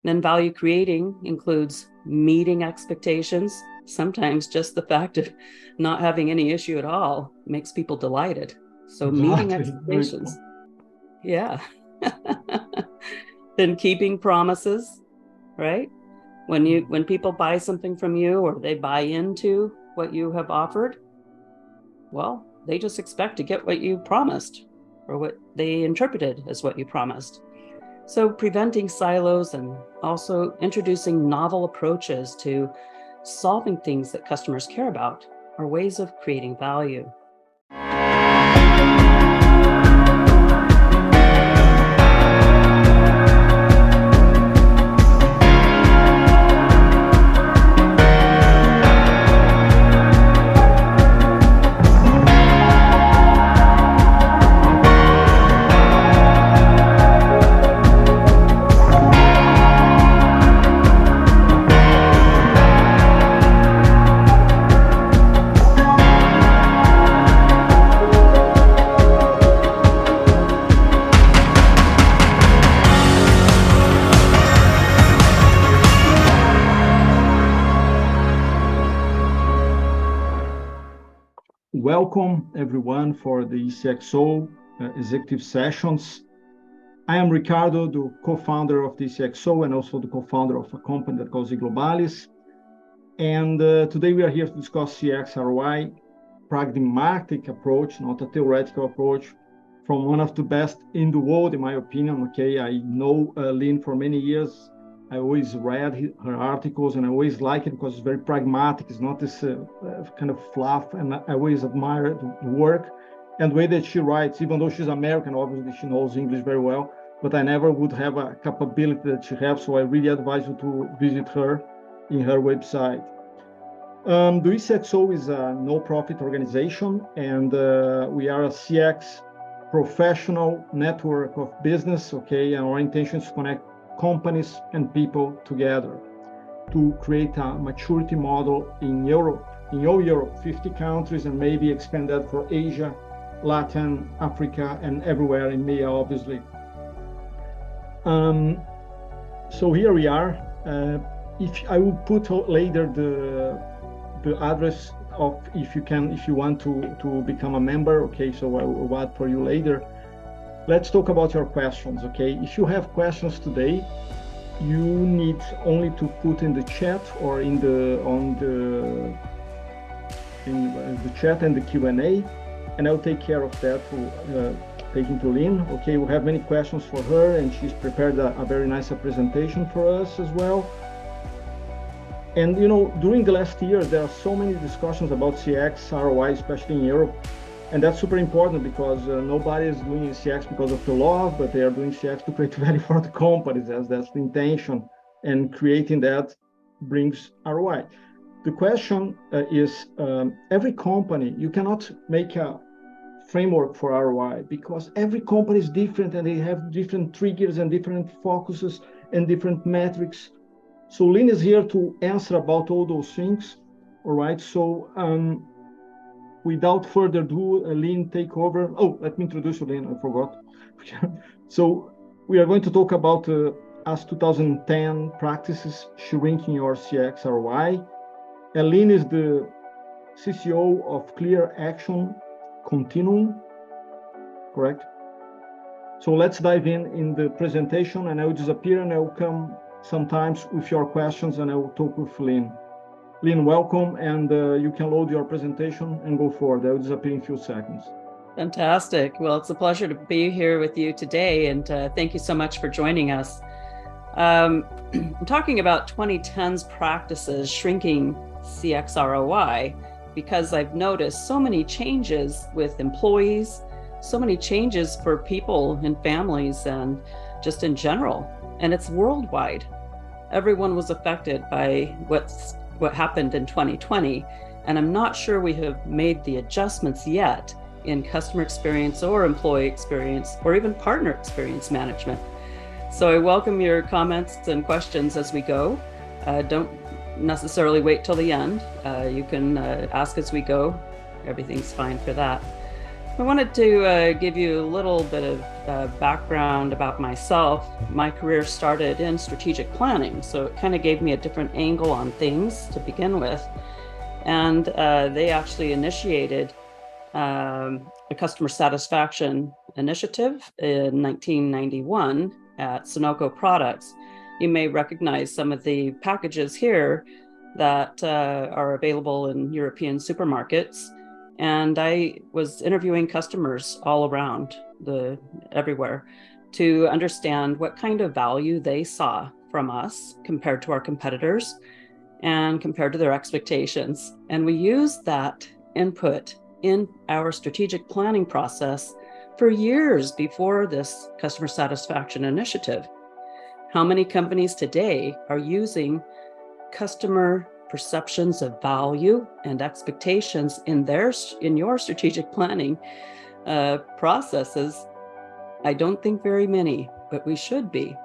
Then value creating includes meeting expectations. Sometimes just the fact of not having any issue at all makes people delighted. So meeting expectations. Yeah. Then keeping promises, right? When people buy something from you or they buy into what you have offered, well, they just expect to get what you promised or what they interpreted as what you promised. So preventing silos and also introducing novel approaches to solving things that customers care about are ways of creating value. Welcome everyone for the ECXO executive sessions. I am Ricardo, the co-founder of the ECXO and also the co-founder of a company that calls Globalis. And today we are here to discuss CX ROI, pragmatic approach, not a theoretical approach, from one of the best in the world, in my opinion. Okay, I know Lynn for many years. I always read her articles and I always like it because it's very pragmatic. It's not this kind of fluff, and I always admire the work and the way that she writes. Even though she's American, obviously she knows English very well, but I never would have a capability that she has. So I really advise you to visit her in her website. The ECXO is a no-profit organization, and we are a CX professional network of business. Okay, and our intention is to connect companies and people together to create a maturity model in Europe, in all Europe, 50 countries, and maybe expand that for Asia, Latin, Africa, and everywhere in MEA, obviously. So here we are. If I will put later the address of if you want to become a member. Okay, so I will add for you later. Let's talk about your questions, okay? If you have questions today, you need only to put in the chat or in the chat and the Q&A, and I'll take care of that to taking to Lynn. Okay, we have many questions for her, and she's prepared a very nice presentation for us as well. And you know, during the last year, there are so many discussions about CX ROI, especially in Europe. And that's super important because nobody is doing CX because of the love, but they are doing CX to create value for the companies, as that's the intention. And creating that brings ROI. The question is, every company, you cannot make a framework for ROI because every company is different and they have different triggers and different focuses and different metrics. So Lynn is here to answer about all those things. All right, so without further ado, Lynn, take over. Oh, let me introduce you, Lynn, I forgot. So we are going to talk about as 2010 practices shrinking your CX ROI. And Lynn is the CCO of ClearAction Continuum, correct? So let's dive in the presentation, and I will disappear and I will come sometimes with your questions and I will talk with Lynn. Lynn, welcome, and you can load your presentation and go forward. I will disappear in a few seconds. Fantastic. Well, it's a pleasure to be here with you today, and thank you so much for joining us. I'm talking about 2010's practices shrinking CX ROI because I've noticed so many changes with employees, so many changes for people and families and just in general, and it's worldwide. Everyone was affected by what happened in 2020, and I'm not sure we have made the adjustments yet in customer experience or employee experience or even partner experience management. So I welcome your comments and questions as we go. Don't necessarily wait till the end. You can ask as we go. Everything's fine for that. I wanted to give you a little bit of background about myself. My career started in strategic planning, so it kind of gave me a different angle on things to begin with. And they actually initiated a customer satisfaction initiative in 1991 at Sunoco Products. You may recognize some of the packages here that are available in European supermarkets. And I was interviewing customers all around everywhere to understand what kind of value they saw from us compared to our competitors and compared to their expectations. And we used that input in our strategic planning process for years before this customer satisfaction initiative. How many companies today are using customer perceptions of value and expectations in your strategic planning processes? I don't think very many, but we should be.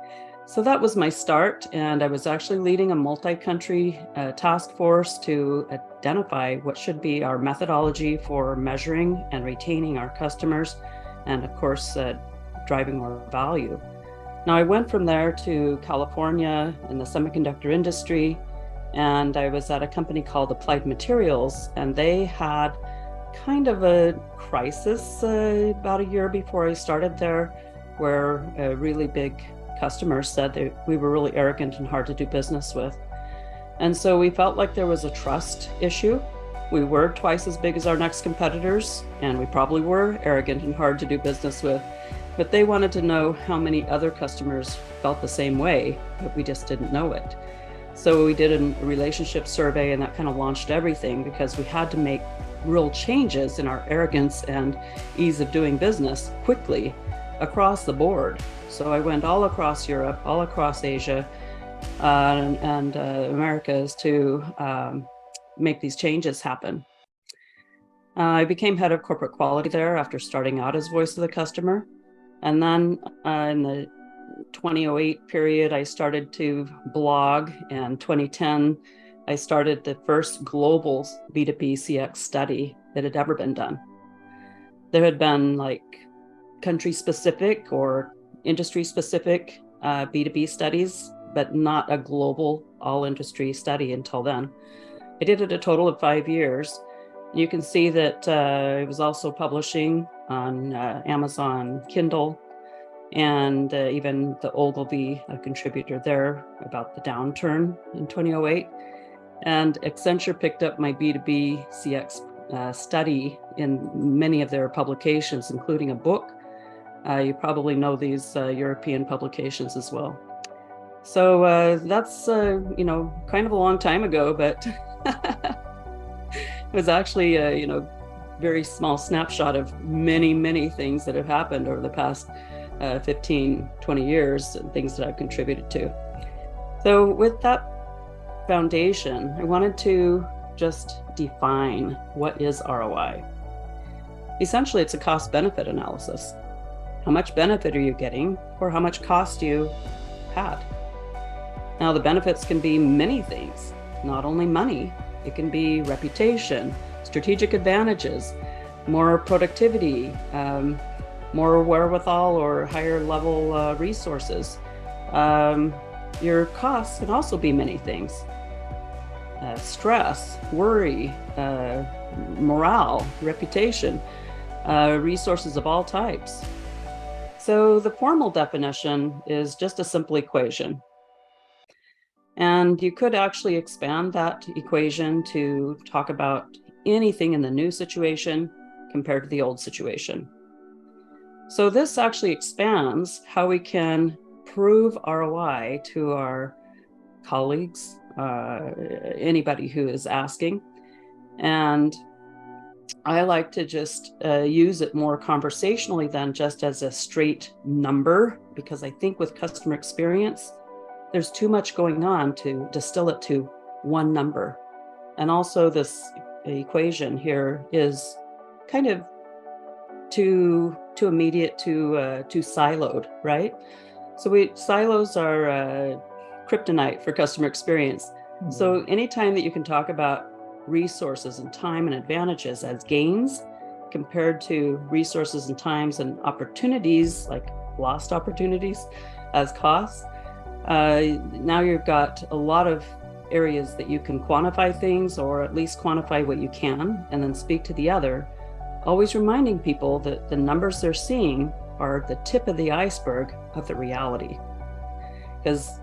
So that was my start, and I was actually leading a multi-country task force to identify what should be our methodology for measuring and retaining our customers, and of course, driving more value. Now, I went from there to California in the semiconductor industry, and I was at a company called Applied Materials, and they had kind of a crisis about a year before I started there, where a really big customer said that we were really arrogant and hard to do business with. And so we felt like there was a trust issue. We were twice as big as our next competitors, and we probably were arrogant and hard to do business with. But they wanted to know how many other customers felt the same way, but we just didn't know it. So we did a relationship survey, and that kind of launched everything, because we had to make real changes in our arrogance and ease of doing business quickly across the board. So I went all across Europe, all across Asia, and Americas to make these changes happen. I became head of corporate quality there after starting out as voice of the customer. And then in the 2008 period, I started to blog, and 2010, I started the first global B2B CX study that had ever been done. There had been like country-specific or industry-specific B2B studies, but not a global all-industry study until then. I did it a total of 5 years. You can see that I was also publishing on Amazon Kindle, and even the Ogilvy, a contributor there, about the downturn in 2008. And Accenture picked up my B2B CX study in many of their publications, including a book. You probably know these European publications as well. So that's, kind of a long time ago, but it was actually a, very small snapshot of many, many things that have happened over the past 15, 20 years, and things that I've contributed to. So with that foundation, I wanted to just define what is ROI. Essentially, it's a cost-benefit analysis. How much benefit are you getting, or how much cost you had? Now, the benefits can be many things, not only money. It can be reputation, strategic advantages, more productivity, more wherewithal or higher level resources. Your costs can also be many things. Stress, worry, morale, reputation, resources of all types. So the formal definition is just a simple equation. And you could actually expand that equation to talk about anything in the new situation compared to the old situation. So this actually expands how we can prove ROI to our colleagues, anybody who is asking. And I like to just use it more conversationally than just as a straight number, because I think with customer experience, there's too much going on to distill it to one number. And also this equation here is kind of too immediate, too siloed, right? So silos are kryptonite for customer experience. Mm-hmm. So anytime that you can talk about resources and time and advantages as gains, compared to resources and times and opportunities, like lost opportunities as costs, now you've got a lot of areas that you can quantify things, or at least quantify what you can, and then speak to the other, always reminding people that the numbers they're seeing are the tip of the iceberg of the reality. Because,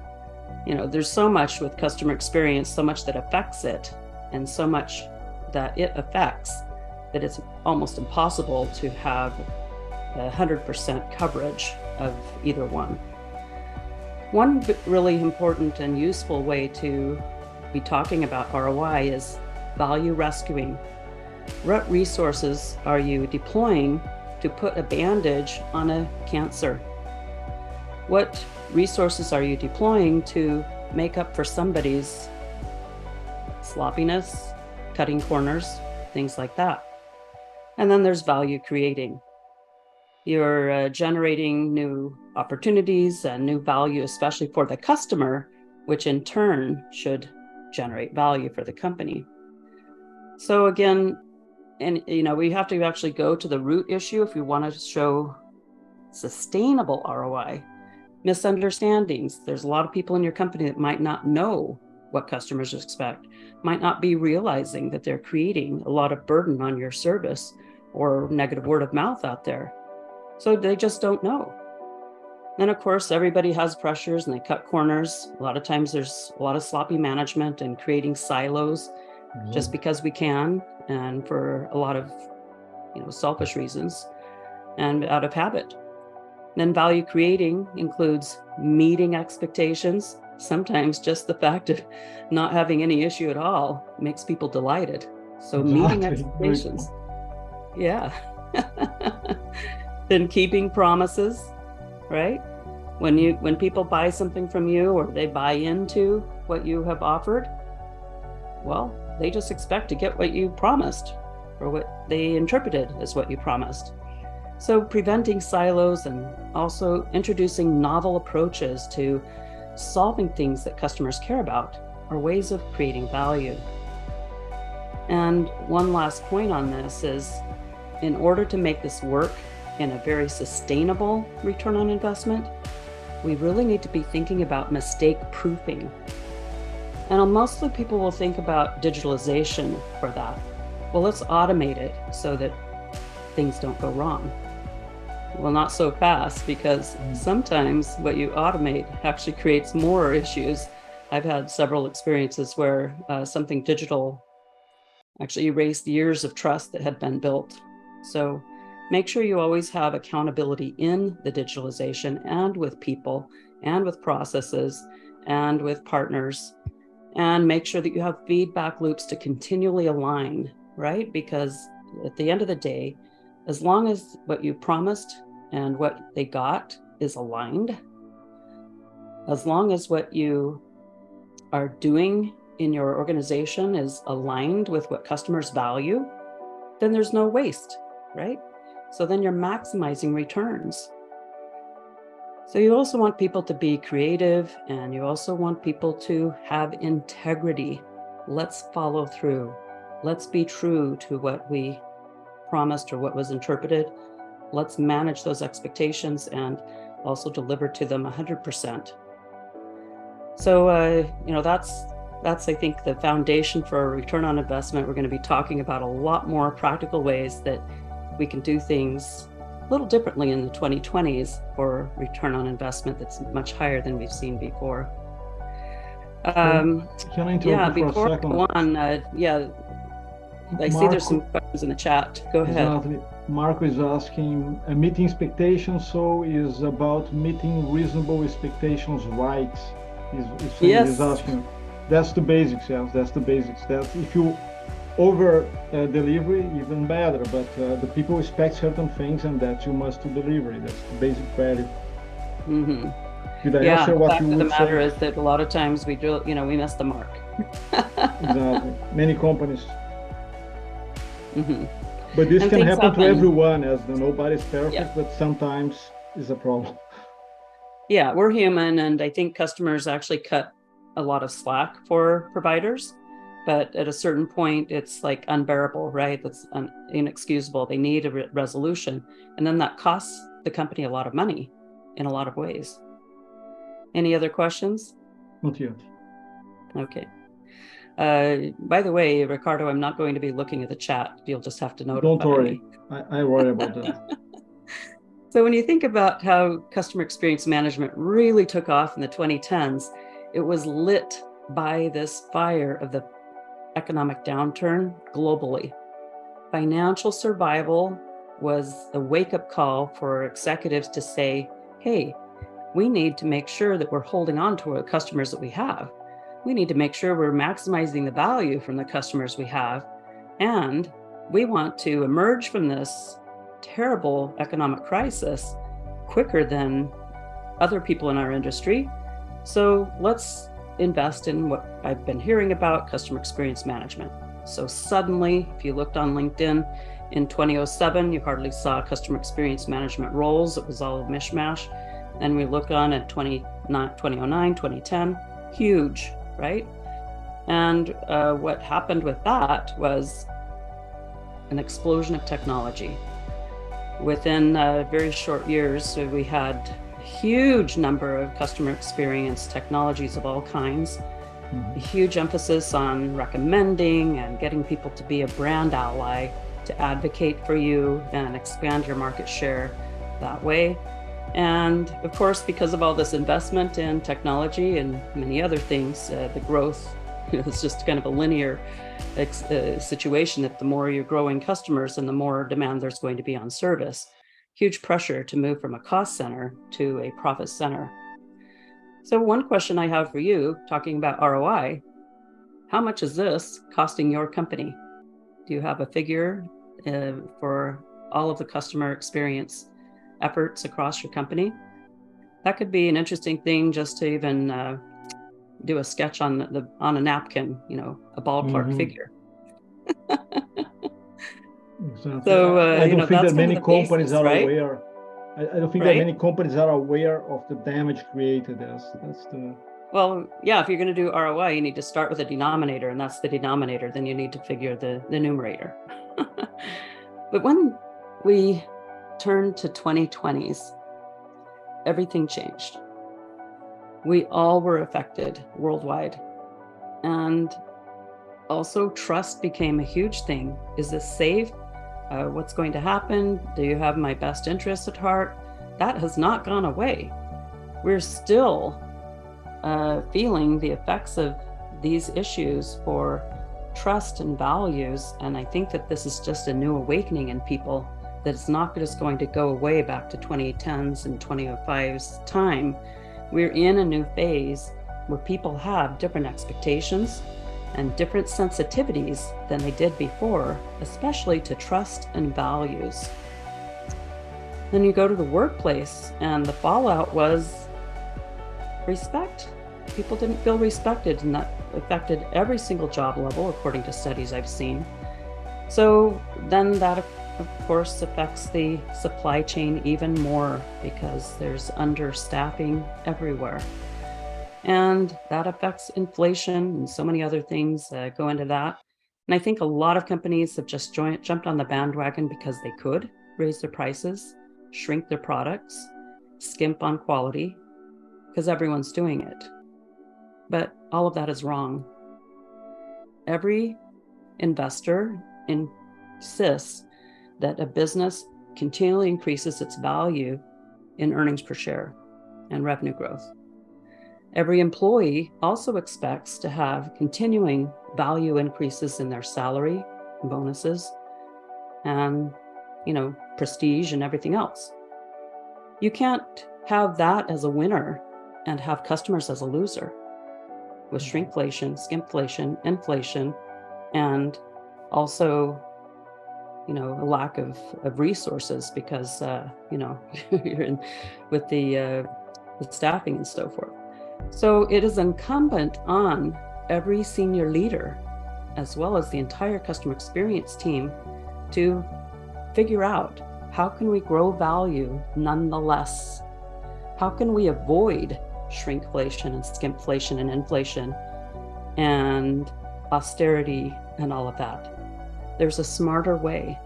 there's so much with customer experience, so much that affects it, and so much that it affects, that it's almost impossible to have 100% coverage of either one. One really important and useful way to be talking about ROI is value rescuing. What resources are you deploying to put a bandage on a cancer? What resources are you deploying to make up for somebody's sloppiness, cutting corners, things like that? And then there's value creating. You're generating new opportunities and new value, especially for the customer, which in turn should generate value for the company. So again, we have to actually go to the root issue if we want to show sustainable ROI. Misunderstandings. There's a lot of people in your company that might not know what customers expect, might not be realizing that they're creating a lot of burden on your service or negative word of mouth out there. So they just don't know. Then, of course, everybody has pressures and they cut corners. A lot of times there's a lot of sloppy management and creating silos just because we can, and for a lot of selfish reasons and out of habit. Then value creating includes meeting expectations. Sometimes just the fact of not having any issue at all makes people delighted. So meeting expectations. Yeah. Then keeping promises, right? When people buy something from you or they buy into what you have offered, well, they just expect to get what you promised or what they interpreted as what you promised. So preventing silos and also introducing novel approaches to solving things that customers care about are ways of creating value. And one last point on this is, in order to make this work in a very sustainable return on investment, we really need to be thinking about mistake proofing. And mostly people will think about digitalization for that. Well, let's automate it so that things don't go wrong. Well, not so fast, because sometimes what you automate actually creates more issues. I've had several experiences where something digital actually erased years of trust that had been built. So make sure you always have accountability in the digitalization, and with people, and with processes, and with partners, and make sure that you have feedback loops to continually align, right? Because at the end of the day, as long as what you promised and what they got is aligned, as long as what you are doing in your organization is aligned with what customers value, then there's no waste, right? So then you're maximizing returns. So you also want people to be creative, and you also want people to have integrity. Let's follow through. Let's be true to what we promised or what was interpreted. Let's manage those expectations and also deliver to them 100%. So, that's, I think, the foundation for a return on investment. We're going to be talking about a lot more practical ways that we can do things a little differently in the 2020s for return on investment that's much higher than we've seen before. Can I interrupt you for a second? Before I go on, I see there's some questions in the chat. Go ahead. Exactly. Marco is asking, meeting expectations, so is about meeting reasonable expectations, right? He's asking. That's the basics, yes, that's the basics. That's if you over delivery, even better, but the people expect certain things, and that you must deliver. That's the basic value. Mm-hmm. Did I answer what you would say? The matter is that a lot of times we do, we miss the mark. Exactly. Many companies. Mm-hmm. But this can happen to everyone, as nobody's perfect, but sometimes is a problem. Yeah, we're human, and I think customers actually cut a lot of slack for providers. but at a certain point, it's like unbearable, right? That's inexcusable. They need a resolution. And then that costs the company a lot of money in a lot of ways. Any other questions? Not yet. Okay. By the way, Ricardo, I'm not going to be looking at the chat. You'll just have to notify me. Don't worry. I worry about that. So when you think about how customer experience management really took off in the 2010s, it was lit by this fire of the economic downturn globally. Financial survival was a wake-up call for executives to say, hey, we need to make sure that we're holding on to our customers that we have. We need to make sure we're maximizing the value from the customers we have. And we want to emerge from this terrible economic crisis quicker than other people in our industry. So let's invest in what I've been hearing about, customer experience management. So suddenly, if you looked on LinkedIn in 2007, you hardly saw customer experience management roles. It was all a mishmash. And we look on at 2009, 2010, huge, right? And what happened with that was an explosion of technology. Within very short years, we had a huge number of customer experience technologies of all kinds, a huge emphasis on recommending and getting people to be a brand ally, to advocate for you and expand your market share that way. And of course, because of all this investment in technology and many other things, the growth is just kind of a linear situation that the more you're growing customers and the more demand there's going to be on service. Huge pressure to move from a cost center to a profit center. So one question I have for you, talking about ROI, how much is this costing your company? Do you have a figure for all of the customer experience efforts across your company? That could be an interesting thing just to even do a sketch on a napkin, a ballpark figure. Exactly. So I don't think that many companies are right? aware. I don't think that many companies are aware of the damage created. That's the. Well, yeah, if you're going to do ROI, you need to start with a denominator, and that's the denominator. Then you need to figure the numerator. But when we turned to 2020s, everything changed. We all were affected worldwide. And also trust became a huge thing. Is this safe? What's going to happen? Do you have my best interests at heart? That has not gone away. We're still feeling the effects of these issues for trust and values. And I think that this is just a new awakening in people, that it's not just going to go away back to 2010s and 2005's time. We're in a new phase where people have different expectations and different sensitivities than they did before, especially to trust and values. Then you go to the workplace, and the fallout was respect. People didn't feel respected, and that affected every single job level, according to studies I've seen. So then that, of course, affects the supply chain even more, because there's understaffing everywhere. And that affects inflation, and so many other things go into that. And I think a lot of companies have just jumped on the bandwagon because they could raise their prices, shrink their products, skimp on quality, because everyone's doing it. But all of that is wrong. Every investor insists that a business continually increases its value in earnings per share and revenue growth. Every employee also expects to have continuing value increases in their salary, bonuses, and, prestige and everything else. You can't have that as a winner and have customers as a loser, with shrinkflation, skimpflation, inflation, and also, a lack of resources because, you're in with the staffing and so forth. So it is incumbent on every senior leader, as well as the entire customer experience team, to figure out, how can we grow value nonetheless? How can we avoid shrinkflation and skimpflation and inflation, and austerity and all of that. There's a smarter way.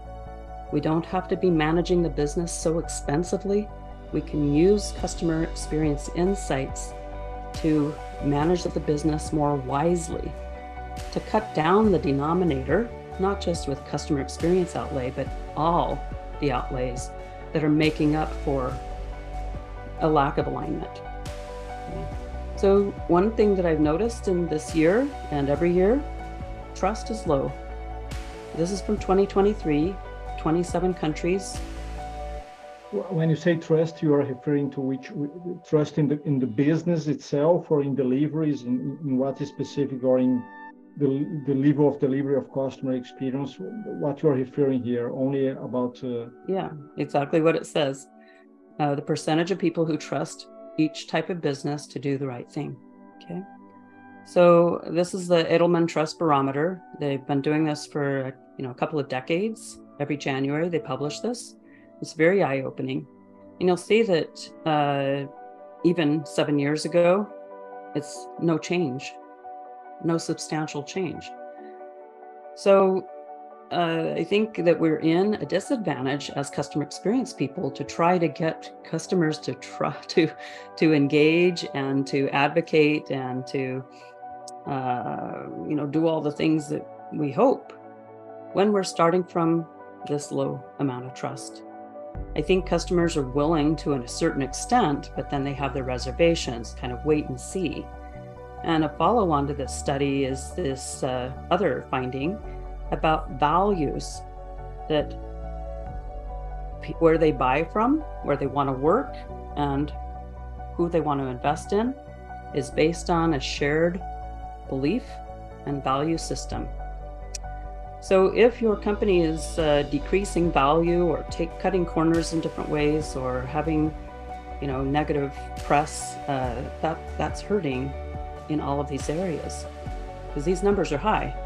We don't have to be managing the business so expensively. We can use customer experience insights to manage the business more wisely, to cut down the denominator, not just with customer experience outlay, but all the outlays that are making up for a lack of alignment. Okay. So one thing that I've noticed in this year and every year, trust is low. This is from 2023, 27 countries. When you say trust, you are referring to which trust in the business itself, or in deliveries, in what is specific, or in the level of delivery of customer experience? What you are referring here? Only about? Yeah, exactly what it says. The percentage of people who trust each type of business to do the right thing. Okay. So this is the Edelman Trust Barometer. They've been doing this for a couple of decades. Every January they publish this. It's very eye-opening. And you'll see that even 7 years ago, it's no change, no substantial change. So I think that we're in a disadvantage as customer experience people to try to get customers to try to engage and to advocate and to do all the things that we hope when we're starting from this low amount of trust. I think customers are willing to a certain extent, but then they have their reservations, kind of wait and see. And a follow-on to this study is this other finding about values, that where they buy from, where they want to work, and who they want to invest in is based on a shared belief and value system. So if your company is decreasing value or cutting corners in different ways, or having negative press, that's hurting in all of these areas, because these numbers are high.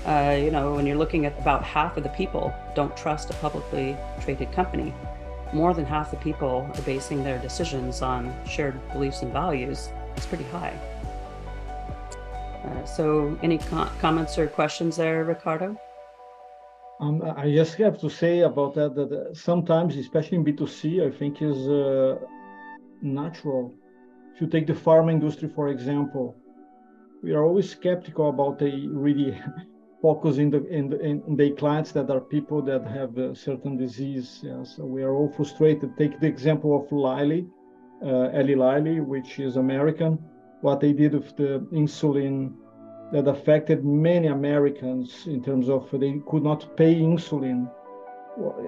When you're looking at about half of the people don't trust a publicly traded company, more than half the people are basing their decisions on shared beliefs and values. It's pretty high. So any comments or questions there, Ricardo? I just have to say about that sometimes, especially in B2C, I think is natural. If you take the pharma industry, for example, we are always skeptical about the really focus in the clients that are people that have a certain disease. Yeah, so we are all frustrated. Take the example of Eli Lilly, which is American. What they did with the insulin that affected many Americans in terms of they could not pay insulin.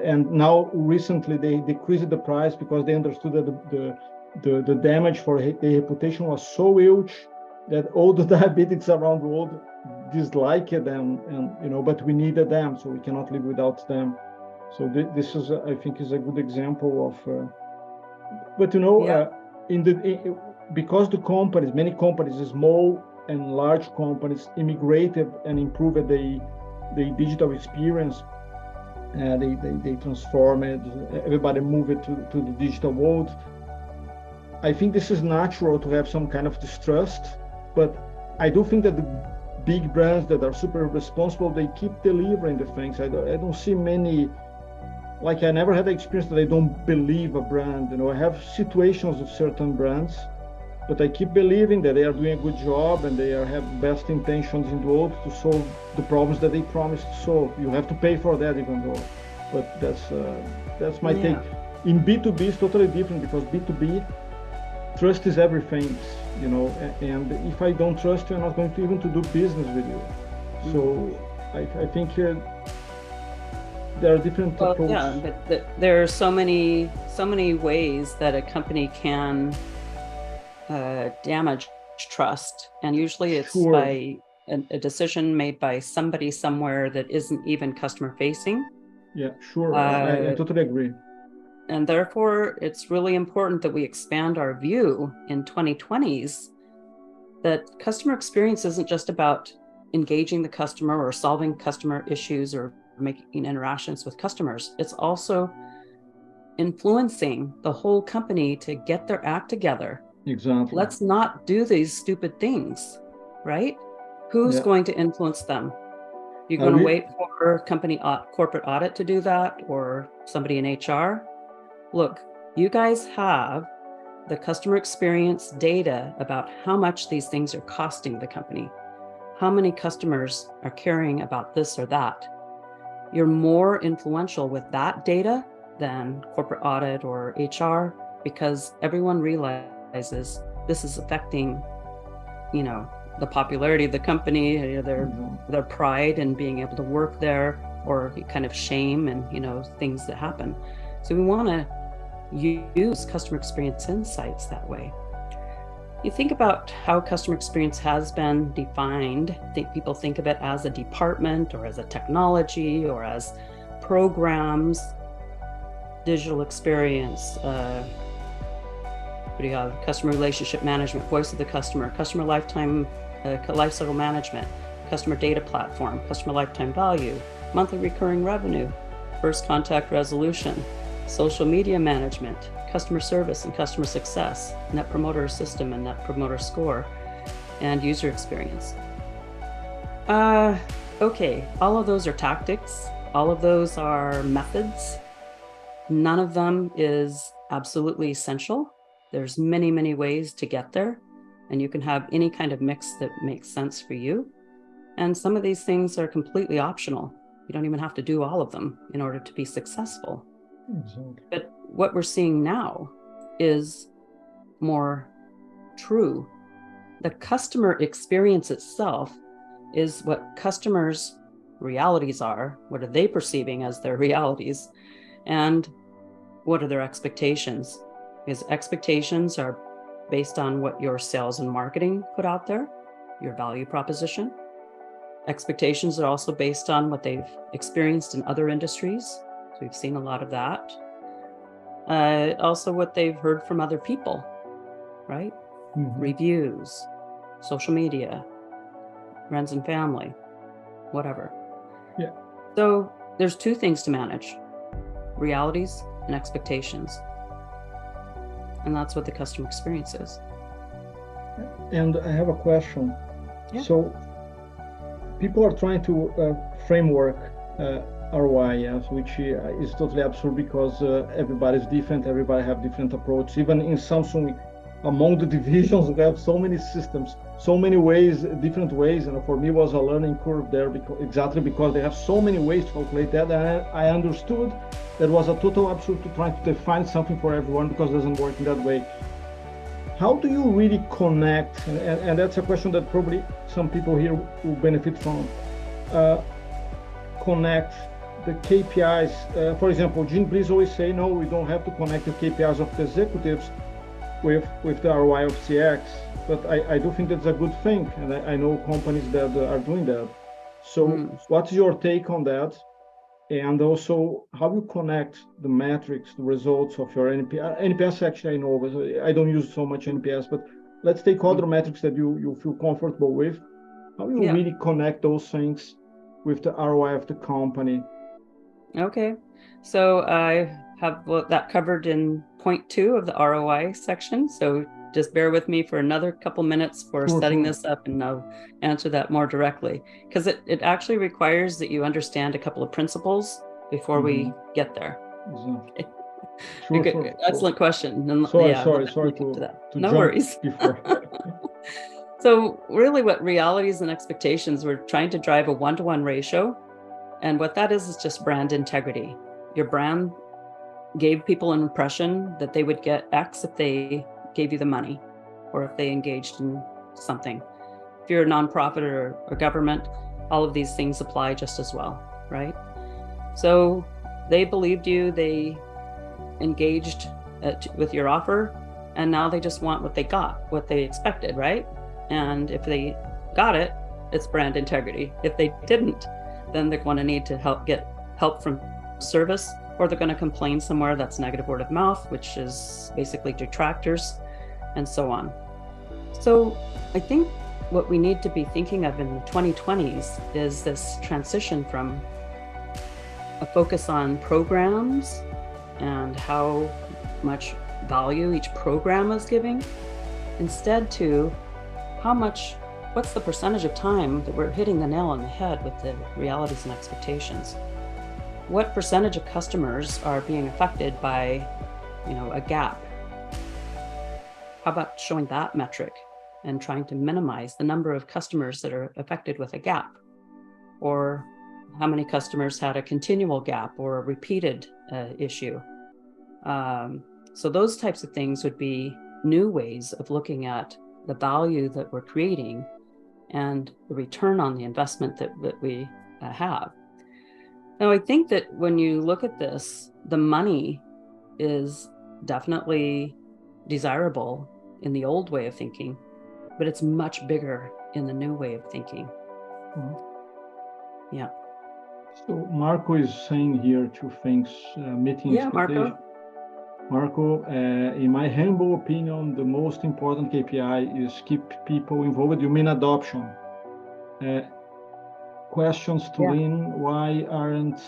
And now recently they decreased the price because they understood that the damage for their reputation was so huge that all the diabetics around the world disliked them, and but we needed them, so we cannot live without them. So this is, I think, is a good example of. But because many companies, small and large companies, immigrated and improved the digital experience. They transformed it. Everybody moved it to the digital world. I think this is natural to have some kind of distrust, but I do think that the big brands that are super responsible, they keep delivering the things. I don't see many. Like, I never had the experience that I don't believe a brand. I have situations with certain brands, but I keep believing that they are doing a good job and they have best intentions in the world to solve the problems that they promised to solve. You have to pay for that, even though. But that's my take. In B2B, it's totally different, because B2B, trust is everything, and if I don't trust you, I'm not going to even to do business with you. So I think there are different approaches. Yeah, but there are so many ways that a company can damage trust, and usually it's by a decision made by somebody somewhere that isn't even customer facing. Yeah, sure. I totally agree. And therefore, it's really important that we expand our view in 2020s that customer experience isn't just about engaging the customer or solving customer issues or making interactions with customers. It's also influencing the whole company to get their act together. Exactly. Let's not do these stupid things, right? Who's going to influence them? You're going to wait for corporate audit to do that, or somebody in HR? Look, you guys have the customer experience data about how much these things are costing the company, how many customers are caring about this or that. You're more influential with that data than corporate audit or HR, because everyone realizes this is affecting, the popularity of the company, their pride in being able to work there, or kind of shame and, things that happen. So we want to use customer experience insights that way. You think about how customer experience has been defined. People think of it as a department or as a technology or as programs, digital experience, what do you have? Customer relationship management, voice of the customer lifecycle management, customer data platform, customer lifetime value, monthly recurring revenue, first contact resolution, social media management, customer service and customer success, net promoter system and net promoter score, and user experience. Okay, all of those are tactics. All of those are methods. None of them is absolutely essential. There's many, many ways to get there, and you can have any kind of mix that makes sense for you. And some of these things are completely optional. You don't even have to do all of them in order to be successful. Exactly. But what we're seeing now is more true. The customer experience itself is what customers' realities are. What are they perceiving as their realities? And what are their expectations? Because expectations are based on what your sales and marketing put out there, your value proposition. Expectations are also based on what they've experienced in other industries. So we've seen a lot of that. Also what they've heard from other people, right? Mm-hmm. Reviews, social media, friends and family, whatever. Yeah. So there's two things to manage: realities and expectations. And that's what the customer experience is. And I have a question. Yeah. So people are trying to framework ROI, yes, which is totally absurd because everybody's different, everybody have different approach. Even in Samsung, among the divisions, we have so many systems, so many ways, different ways. And for me, it was a learning curve there because they have so many ways to calculate that. And I understood that was a total absurd to try to define something for everyone because it doesn't work in that way. How do you really connect? And that's a question that probably some people here will benefit from. Connect the KPIs. For example, Gene Breeze always say, no, we don't have to connect the KPIs of the executives with the ROI of CX. But I do think that's a good thing. And I know companies that are doing that. So what's your take on that? And also, how you connect the metrics, the results of your NPS. NPS actually I know, but I don't use so much NPS, but let's take other metrics that you feel comfortable with. How you really connect those things with the ROI of the company? Okay, so I have that covered in point 2 of the ROI section. So just bear with me for another couple minutes for setting this up, and I'll answer that more directly, because it actually requires that you understand a couple of principles before we get there. Excellent question. And sorry to no worries. So really what realities and expectations, we're trying to drive a 1-to-1 ratio. And what that is just brand integrity. Your brand gave people an impression that they would get X if they gave you the money, or if they engaged in something. If you're a nonprofit or a government, all of these things apply just as well, right? So they believed you, they engaged with your offer, and now they just want what they got, what they expected, right? And if they got it, it's brand integrity. If they didn't, then they're going to need to get help from service, or they're going to complain somewhere. That's negative word of mouth, which is basically detractors, and so on. So I think what we need to be thinking of in the 2020s is this transition from a focus on programs and how much value each program is giving, instead to how much what's the percentage of time that we're hitting the nail on the head with the realities and expectations? What percentage of customers are being affected by, a gap? How about showing that metric and trying to minimize the number of customers that are affected with a gap? Or how many customers had a continual gap or a repeated issue? So those types of things would be new ways of looking at the value that we're creating and the return on the investment that we have. Now, I think that when you look at this, the money is definitely desirable in the old way of thinking, but it's much bigger in the new way of thinking. Yeah. So Marco is saying here two things, meeting expectations. Marco, in my humble opinion, the most important KPI is keep people involved. You mean adoption? Questions to Lynn, why aren't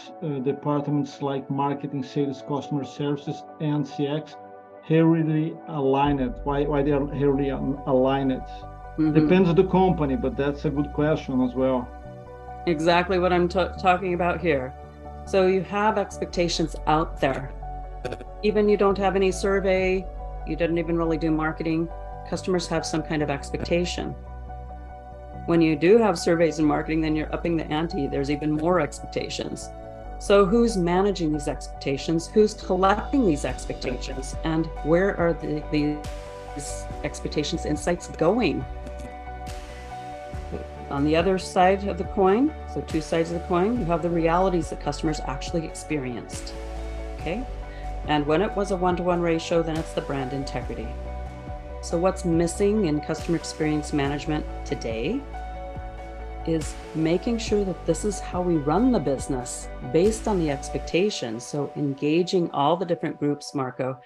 departments like marketing, sales, customer services, and CX heavily aligned? Why they are heavily aligned? Mm-hmm. Depends on the company, but that's a good question as well. Exactly what I'm talking about here. So you have expectations out there. Even you don't have any survey, you didn't even really do marketing, customers have some kind of expectation. When you do have surveys and marketing, then you're upping the ante, there's even more expectations. So who's managing these expectations? Who's collecting these expectations? And where are these expectations, insights going? On the other side of the coin, so two sides of the coin, you have the realities that customers actually experienced, okay? And when it was a one-to-one ratio, then it's the brand integrity. So what's missing in customer experience management today is making sure that this is how we run the business based on the expectations. So engaging all the different groups, Marco,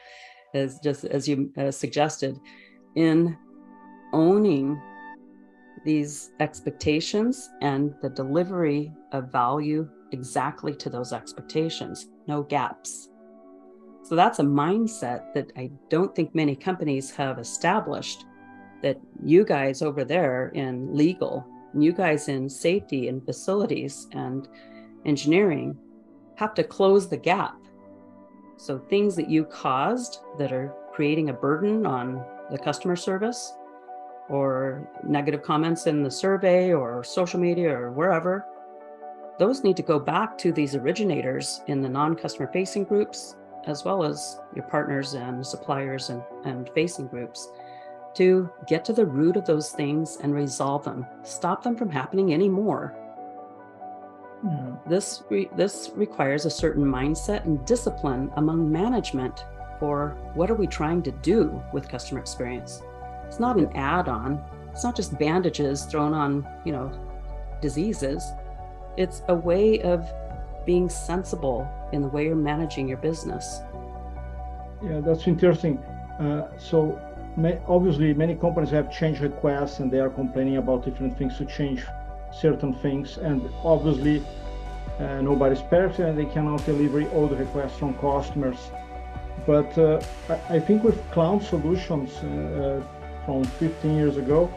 is just as you suggested, in owning these expectations and the delivery of value exactly to those expectations, no gaps. So that's a mindset that I don't think many companies have established, that you guys over there in legal, you guys in safety and facilities and engineering have to close the gap. So things that you caused that are creating a burden on the customer service, or negative comments in the survey or social media or wherever, those need to go back to these originators in the non-customer facing groups, as well as your partners and suppliers and facing groups, to get to the root of those things and resolve them, stop them from happening anymore. Yeah. This requires a certain mindset and discipline among management for what are we trying to do with customer experience. It's not an add-on. It's not just bandages thrown on, diseases. It's a way of being sensible in the way you're managing your business. Yeah, that's interesting. So obviously many companies have change requests and they are complaining about different things to change certain things. And obviously nobody's perfect and they cannot deliver all the requests from customers. But I think with cloud solutions from 15 years ago,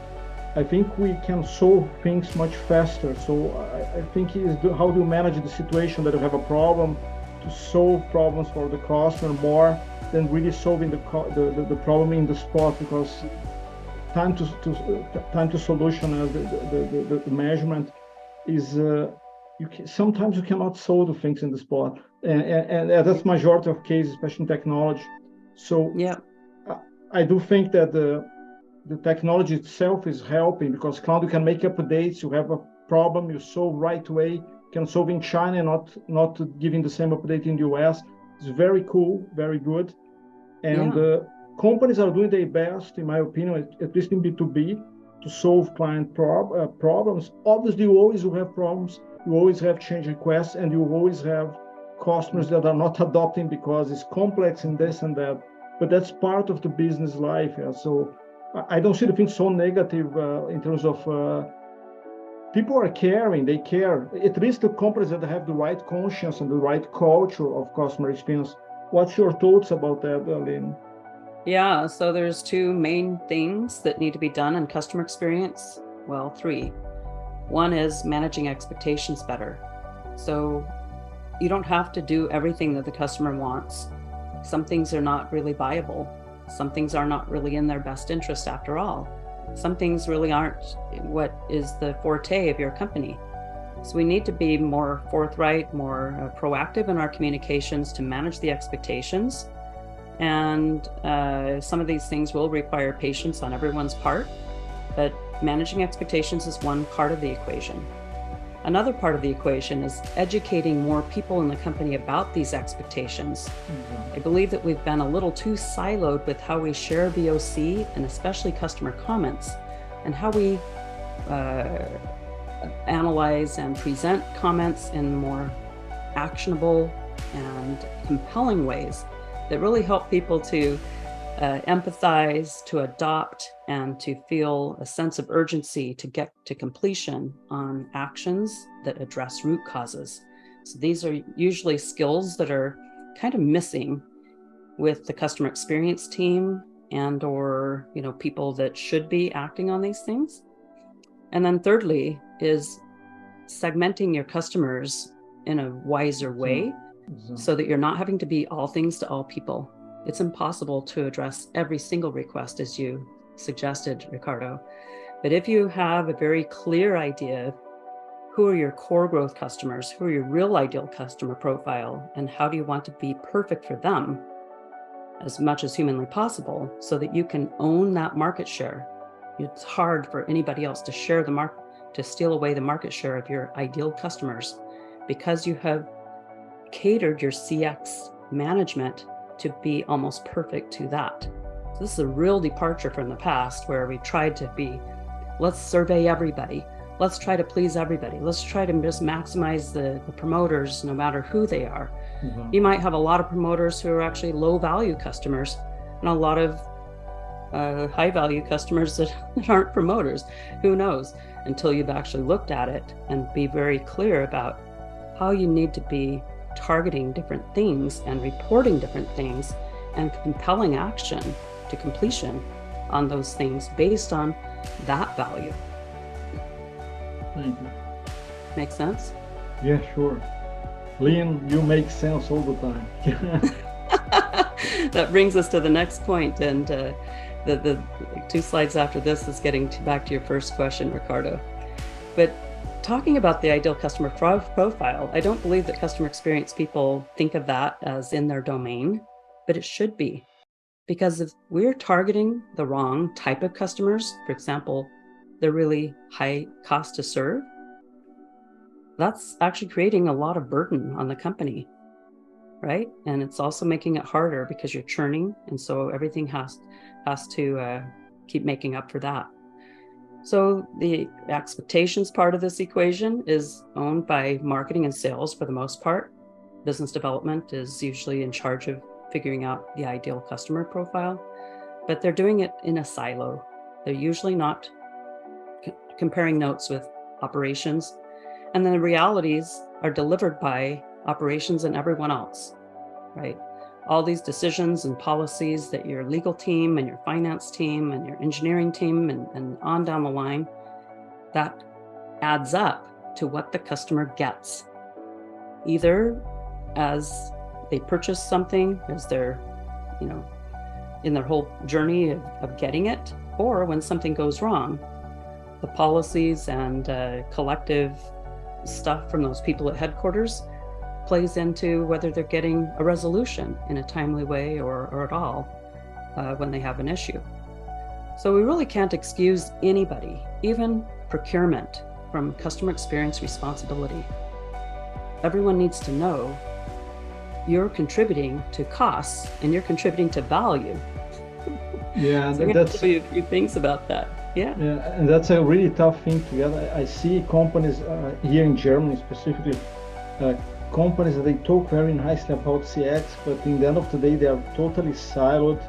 I think we can solve things much faster. So I think how do you manage the situation that you have a problem, to solve problems for the customer more than really solving the problem in the spot, because time to solution the measurement is sometimes you cannot solve the things in the spot, and that's majority of cases, especially in technology. So yeah, I do think that the technology itself is helping, because cloud, you can make updates. You have a problem, you solve right away. You can solve in China, not giving the same update in the US. It's very cool, very good. And companies are doing their best, in my opinion, at least in B2B, to solve client problems. Obviously, you always will have problems. You always have change requests, and you always have customers that are not adopting because it's complex and this and that. But that's part of the business life. Yeah? So I don't see the thing so negative in terms of people are caring, they care. At least the companies that have the right conscience and the right culture of customer experience. What's your thoughts about that, Lynn? Yeah, so there's two main things that need to be done in customer experience. Well, three. One is managing expectations better. So you don't have to do everything that the customer wants. Some things are not really viable. Some things are not really in their best interest after all. Some things really aren't what is the forte of your company. So we need to be more forthright, more proactive in our communications to manage the expectations. And some of these things will require patience on everyone's part, but managing expectations is one part of the equation. Another part of the equation is educating more people in the company about these expectations. I believe that we've been a little too siloed with how we share VOC and especially customer comments, and how we analyze and present comments in more actionable and compelling ways that really help people to empathize, to adopt, and to feel a sense of urgency to get to completion on actions that address root causes. So these are usually skills that are kind of missing with the customer experience team and or people that should be acting on these things. And then thirdly is segmenting your customers in a wiser way so that you're not having to be all things to all people. It's impossible to address every single request, as you suggested, Ricardo. But if you have a very clear idea of who are your core growth customers, who are your real ideal customer profile, and how do you want to be perfect for them as much as humanly possible so that you can own that market share. It's hard for anybody else to share the market, to steal away the market share of your ideal customers, because you have catered your CX management to be almost perfect to that. So this is a real departure from the past where we tried to be, let's survey everybody. Let's try to please everybody. Let's try to just maximize the promoters no matter who they are. You might have a lot of promoters who are actually low value customers and a lot of high value customers that aren't promoters. Who knows, until you've actually looked at it and be very clear about how you need to be targeting different things and reporting different things and compelling action to completion on those things based on that value. Thank you. Make sense? Yeah, sure. Lynn, you make sense all the time. That brings us to the next point, and the 2 slides after this is getting back to your first question, Ricardo. But talking about the ideal customer profile, I don't believe that customer experience people think of that as in their domain, but it should be. Because if we're targeting the wrong type of customers, for example, they're really high cost to serve, that's actually creating a lot of burden on the company, right? And it's also making it harder because you're churning, and so everything has to keep making up for that. So the expectations part of this equation is owned by marketing and sales for the most part. Business development is usually in charge of figuring out the ideal customer profile, but they're doing it in a silo. They're usually not comparing notes with operations. And then the realities are delivered by operations and everyone else, right? All these decisions and policies that your legal team and your finance team and your engineering team and on down the line, that adds up to what the customer gets, either as they purchase something, as they're, in their whole journey of getting it, or when something goes wrong. The policies and collective stuff from those people at headquarters plays into whether they're getting a resolution in a timely way or at all when they have an issue. So we really can't excuse anybody, even procurement, from customer experience responsibility. Everyone needs to know you're contributing to costs and you're contributing to value. Yeah, so that's a few things about that. Yeah, and that's a really tough thing to get. I see companies here in Germany specifically, companies that they talk very nicely about CX, but in the end of the day, they are totally siloed.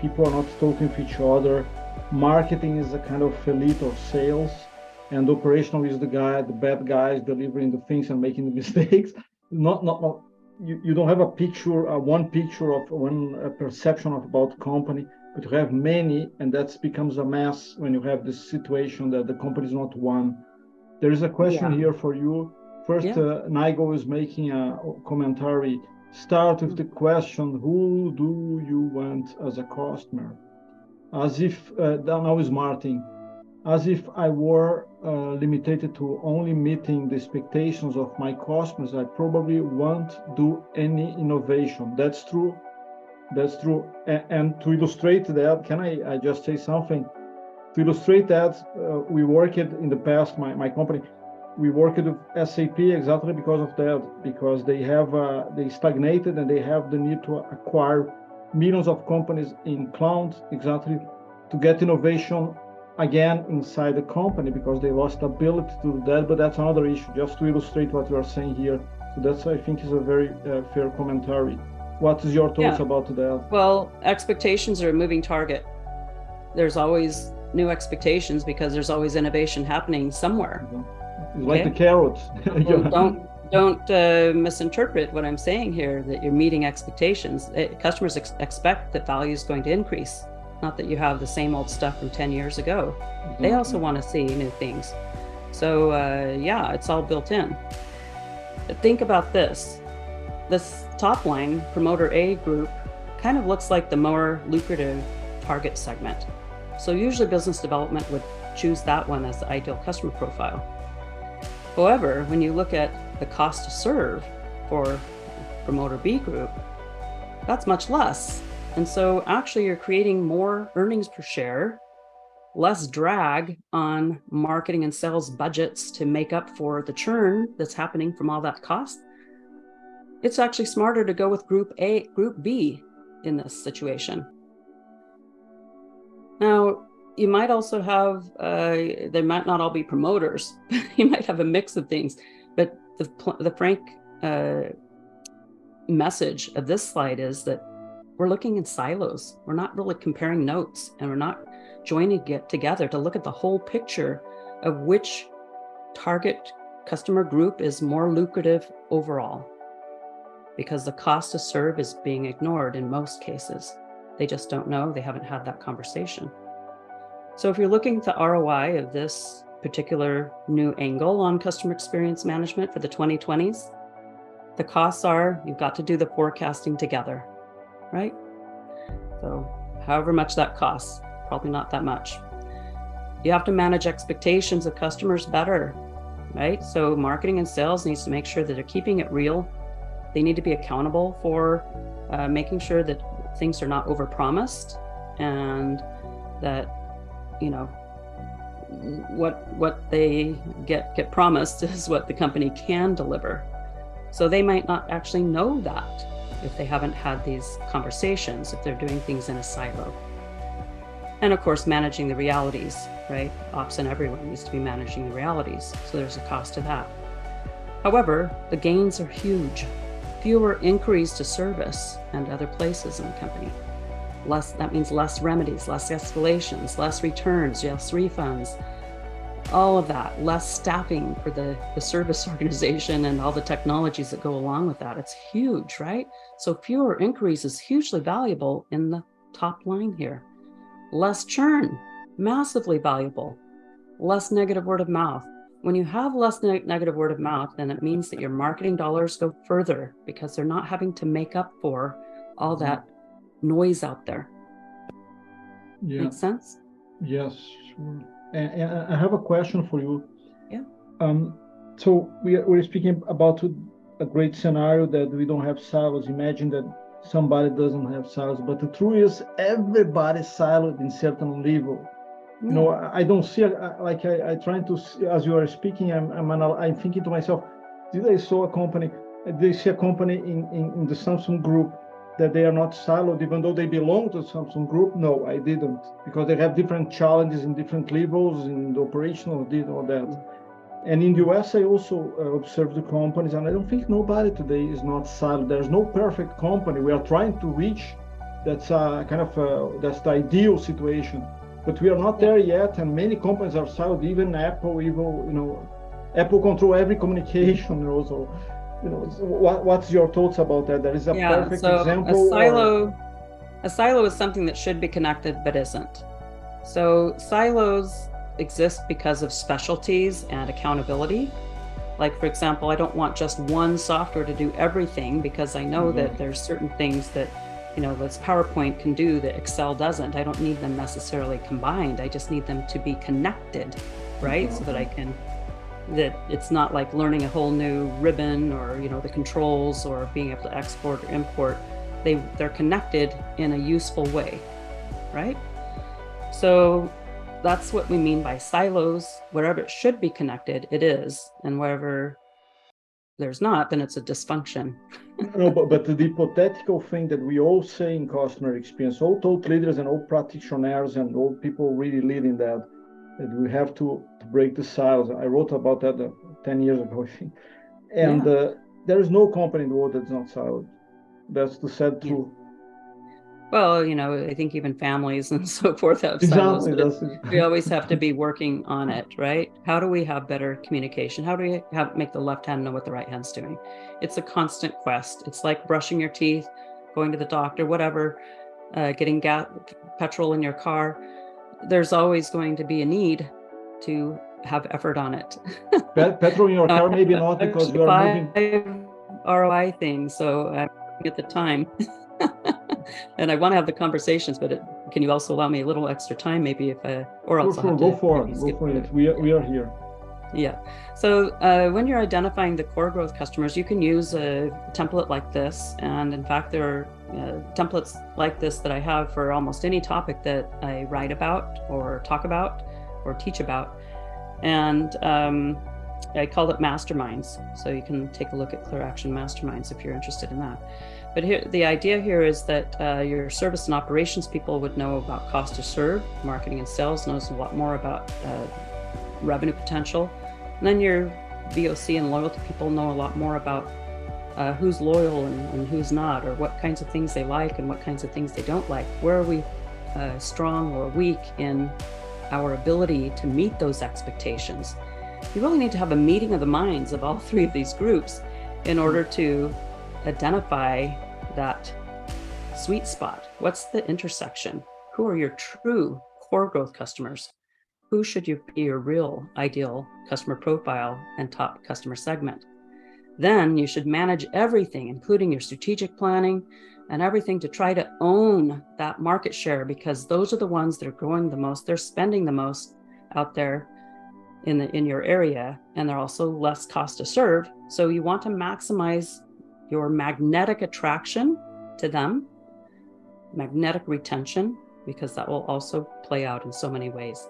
People are not talking to each other. Marketing is a kind of elite of sales, and operational is the bad guys delivering the things and making the mistakes. You don't have a picture, one picture of one perception about company. but you have many, and that becomes a mess when you have this situation that the company is not one. There is a question here for you. First, Nigel is making a commentary. Start with the question, who do you want as a customer? As if, now is Martin, as if I were limited to only meeting the expectations of my customers, I probably won't do any innovation. That's true. That's true. And to illustrate that, can I just say something? To illustrate that, we worked in the past, my company, we worked with SAP exactly because of that, because they stagnated and they have the need to acquire millions of companies in cloud, exactly to get innovation again inside the company, because they lost the ability to do that. But that's another issue, just to illustrate what you are saying here. So that's, I think, is a very fair commentary. What is your thoughts about that? Well, expectations are a moving target. There's always new expectations because there's always innovation happening somewhere. It's like the carrots. Well, don't misinterpret what I'm saying here, that you're meeting expectations. Customers expect that value is going to increase, not that you have the same old stuff from 10 years ago. They also want to see new things. So it's all built in. But think about this. This top line, Promoter A group, kind of looks like the more lucrative target segment. So usually business development would choose that one as the ideal customer profile. However, when you look at the cost to serve for Promoter B group, that's much less. And so actually you're creating more earnings per share, less drag on marketing and sales budgets to make up for the churn that's happening from all that cost. It's actually smarter to go with Group B in this situation. Now, you might also have, they might not all be promoters. You might have a mix of things, but the frank message of this slide is that we're looking in silos. We're not really comparing notes, and we're not joining it together to look at the whole picture of which target customer group is more lucrative overall, because the cost to serve is being ignored in most cases. They just don't know. They haven't had that conversation. So if you're looking at the ROI of this particular new angle on customer experience management for the 2020s, the costs are, you've got to do the forecasting together, right? So however much that costs, probably not that much. You have to manage expectations of customers better, right? So marketing and sales needs to make sure that they're keeping it real. They need to be accountable for making sure that things are not overpromised, and that, you know, what they get promised is what the company can deliver. So they might not actually know that if they haven't had these conversations, if they're doing things in a silo. And of course, managing the realities, right? Ops and everyone needs to be managing the realities. So there's a cost to that. However, the gains are huge. Fewer inquiries to service and other places in the company. That means less remedies, less escalations, less returns, less refunds, all of that, less staffing for the service organization and all the technologies that go along with that. It's huge, right? So fewer inquiries is hugely valuable in the top line here. Less churn, massively valuable. Less negative word of mouth. When you have less negative word of mouth, then it means that your marketing dollars go further, because they're not having to make up for all that noise out there. Yeah. Make sense? Yes, sure. And I have a question for you. Yeah. So we're speaking about a great scenario that we don't have silos. Imagine that somebody doesn't have silos, but the truth is everybody's siloed in certain level. You know, I don't see, like I trying to see, as you are speaking, I'm thinking to myself, did I see a company in the Samsung group that they are not siloed, even though they belong to the Samsung group? No, I didn't, because they have different challenges in different levels in the operational, all that. And in the US, I also observed the companies, and I don't think nobody today is not siloed. There's no perfect company. We are trying to reach that's that's the ideal situation. But we are not there yet, and many companies are siloed. Even Apple, Apple control every communication. Also, what's your thoughts about that? There is a perfect example. A silo is something that should be connected but isn't. So silos exist because of specialties and accountability. Like, for example, I don't want just one software to do everything, because I know that there's certain things that, this PowerPoint can do that Excel doesn't. I don't need them necessarily combined. I just need them to be connected, right? So that that it's not like learning a whole new ribbon or, the controls or being able to export or import. They're connected in a useful way, right? So that's what we mean by silos. Wherever it should be connected, it is. And wherever there's not, then it's a dysfunction. No, but the hypothetical thing that we all say in customer experience, all thought leaders and all practitioners and all people really leading that we have to break the silos. I wrote about that 10 years ago, I think. And there is no company in the world that's not siloed. That's the sad truth. Well, I think even families and so forth have silos. We always have to be working on it, right? How do we have better communication? How do we make the left hand know what the right hand's doing? It's a constant quest. It's like brushing your teeth, going to the doctor, whatever, getting petrol in your car. There's always going to be a need to have effort on it. Petrol in your car, maybe not, because you are moving. ROI things, so I'm at the time. And I want to have the conversations, but can you also allow me a little extra time, maybe, or else go for it. We are here. Yeah. So when you're identifying the core growth customers, you can use a template like this. And in fact, there are templates like this that I have for almost any topic that I write about or talk about or teach about. And I call it masterminds. So you can take a look at ClearAction Masterminds if you're interested in that. But here, the idea here is that your service and operations people would know about cost to serve. Marketing and sales knows a lot more about revenue potential. And then your VOC and loyalty people know a lot more about who's loyal and who's not, or what kinds of things they like and what kinds of things they don't like. Where are we strong or weak in our ability to meet those expectations? You really need to have a meeting of the minds of all three of these groups in order to identify that sweet spot. What's the intersection? Who are your true core growth customers? Who should you be your real ideal customer profile and top customer segment? Then you should manage everything, including your strategic planning and everything, to try to own that market share, because those are the ones that are growing the most. They're spending the most out there in your area, and they're also less cost to serve. So you want to maximize your magnetic attraction to them, magnetic retention, because that will also play out in so many ways.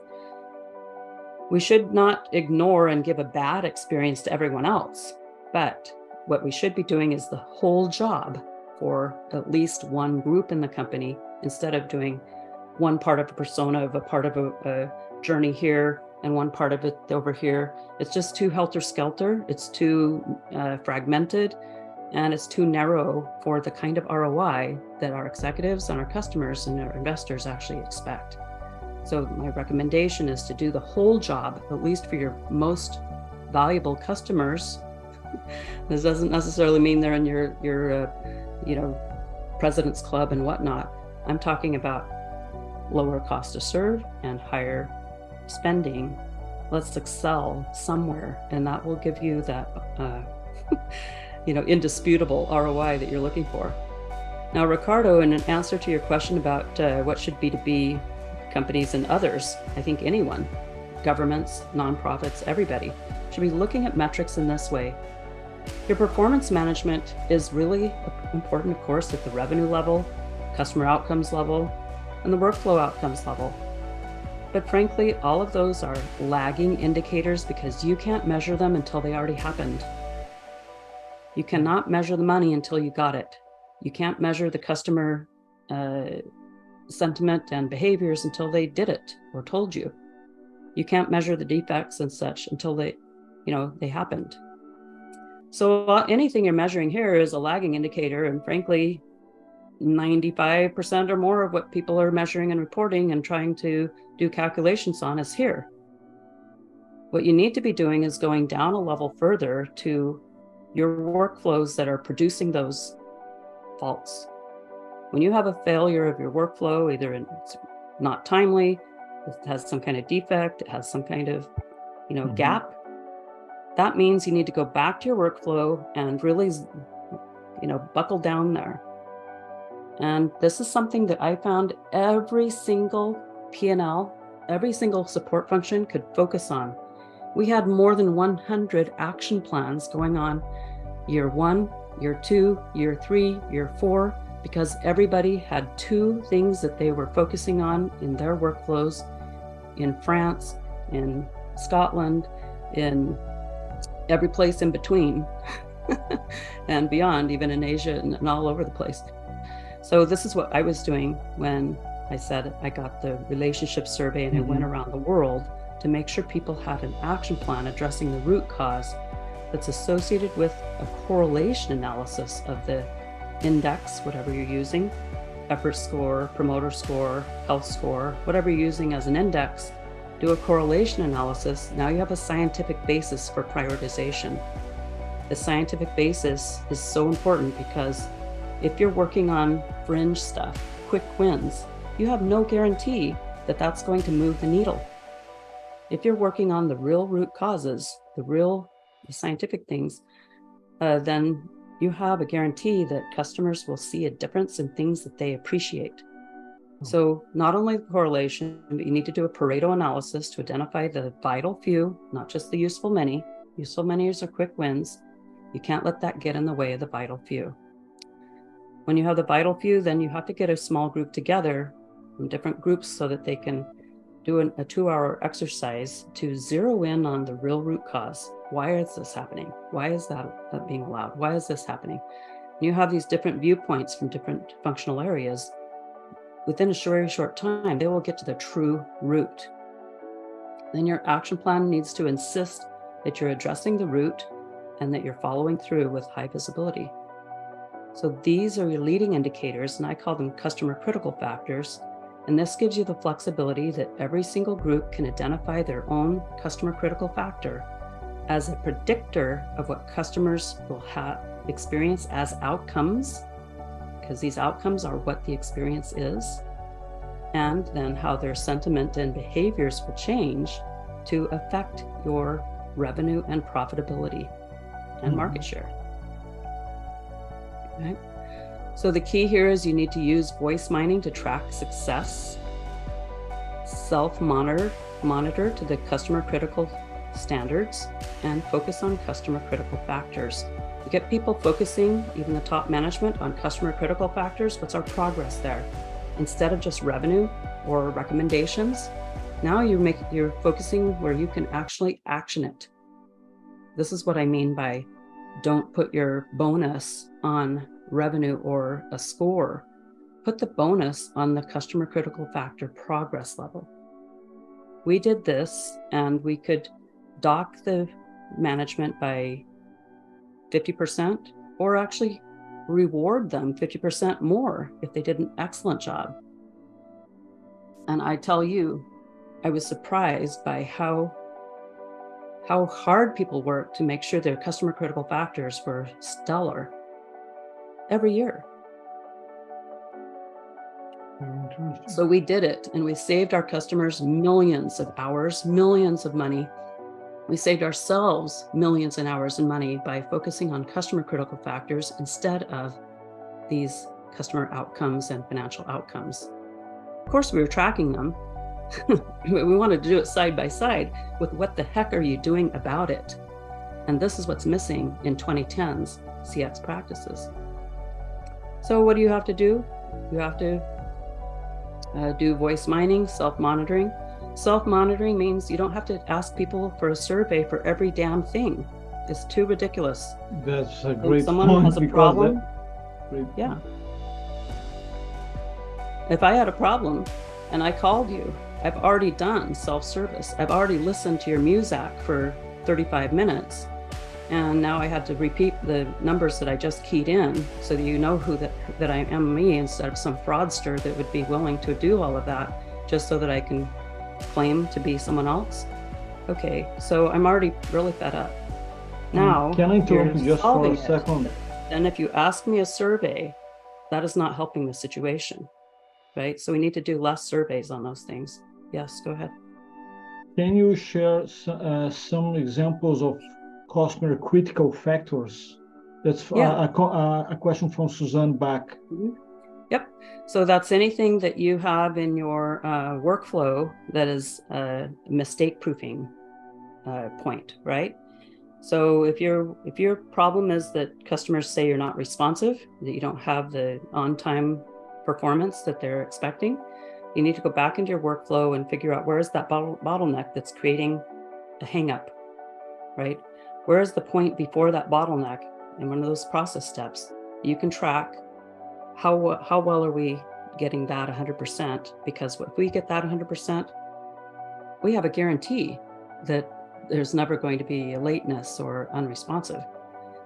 We should not ignore and give a bad experience to everyone else, but what we should be doing is the whole job for at least one group in the company, instead of doing one part of a persona of a part of a journey here and one part of it over here. It's just too helter-skelter, it's too fragmented, and it's too narrow for the kind of ROI that our executives and our customers and our investors actually expect. So my recommendation is to do the whole job, at least for your most valuable customers. This doesn't necessarily mean they're in your President's Club and whatnot. I'm talking about lower cost to serve and higher spending. Let's excel somewhere, and that will give you that indisputable ROI that you're looking for. Now, Ricardo, in an answer to your question about what should B2B companies and others, I think anyone, governments, nonprofits, everybody should be looking at metrics in this way. Your performance management is really important, of course, at the revenue level, customer outcomes level, and the workflow outcomes level. But frankly, all of those are lagging indicators because you can't measure them until they already happened. You cannot measure the money until you got it. You can't measure the customer sentiment and behaviors until they did it or told you. You can't measure the defects and such until they happened. So anything you're measuring here is a lagging indicator, and frankly, 95% or more of what people are measuring and reporting and trying to do calculations on is here. What you need to be doing is going down a level further to your workflows that are producing those faults, When you have a failure of your workflow, either it's not timely, it has some kind of defect, it has some kind of, gap, that means you need to go back to your workflow and really, buckle down there. And this is something that I found every single P&L, every single support function could focus on. We had more than 100 action plans going on year 1, year 2, year 3, year 4, because everybody had 2 things that they were focusing on in their workflows in France, in Scotland, in every place in between and beyond, even in Asia and all over the place. So this is what I was doing when I said I got the relationship survey and I went around the world to make sure people had an action plan addressing the root cause that's associated with a correlation analysis of the index, whatever you're using, effort score, promoter score, health score, whatever you're using as an index. Do a correlation analysis. Now you have a scientific basis for prioritization. The scientific basis is so important because if you're working on fringe stuff, quick wins, you have no guarantee that that's going to move the needle. If you're working on the real root causes, the scientific things, then you have a guarantee that customers will see a difference in things that they appreciate. So not only the correlation, but you need to do a Pareto analysis to identify the vital few, not just the useful many. Useful many are quick wins. You can't let that get in the way of the vital few. When you have the vital few, then you have to get a small group together from different groups so that they can do a 2-hour exercise to zero in on the real root cause. Why is this happening? Why is that being allowed? Why is this happening? You have these different viewpoints from different functional areas. Within a very short time, they will get to the true root. Then your action plan needs to insist that you're addressing the root and that you're following through with high visibility. So these are your leading indicators, and I call them customer critical factors. And this gives you the flexibility that every single group can identify their own customer critical factor as a predictor of what customers will experience as outcomes, because these outcomes are what the experience is, and then how their sentiment and behaviors will change to affect your revenue and profitability and market share. Okay. So the key here is you need to use voice mining to track success, self-monitor to the customer critical standards, and focus on customer critical factors. You get people focusing, even the top management, on customer critical factors. What's our progress there? Instead of just revenue or recommendations, now you're focusing where you can actually action it. This is what I mean by don't put your bonus on revenue or a score. Put the bonus on the customer critical factor progress level. We did this, and we could dock the management by 50%, or actually reward them 50% more if they did an excellent job. And I tell you, I was surprised by how hard people work to make sure their customer critical factors were stellar every year. So we did it, and we saved our customers millions of hours, millions of money. We saved ourselves millions of hours and money by focusing on customer critical factors instead of these customer outcomes and financial outcomes. Of course, we were tracking them. We wanted to do it side by side with what the heck are you doing about it? And this is what's missing in 2010's CX practices. So what do you have to do? You have to do voice mining, self-monitoring. Self-monitoring means you don't have to ask people for a survey for every damn thing. It's too ridiculous. That's a great if someone point. Has a problem, Yeah. If I had a problem and I called you, I've already done self-service. I've already listened to your Muzak for 35 minutes. And now I had to repeat the numbers that I just keyed in so that you know that I am me instead of some fraudster that would be willing to do all of that just so that I can claim to be someone else. Okay, so I'm already really fed up. Now, can I interrupt you just for a second? Then if you ask me a survey that is not helping the situation, right? So we need to do less surveys on those things. Yes, go ahead. Can you share some examples of customer critical factors? That's a question from Suzanne Bach. Mm-hmm. Yep. So that's anything that you have in your workflow that is a mistake proofing point, right? So if your problem is that customers say you're not responsive, that you don't have the on-time performance that they're expecting, you need to go back into your workflow and figure out where is that bottleneck that's creating a hang-up, right? Where is the point before that bottleneck in one of those process steps? You can track how well are we getting that 100%, because if we get that 100%, we have a guarantee that there's never going to be a lateness or unresponsive.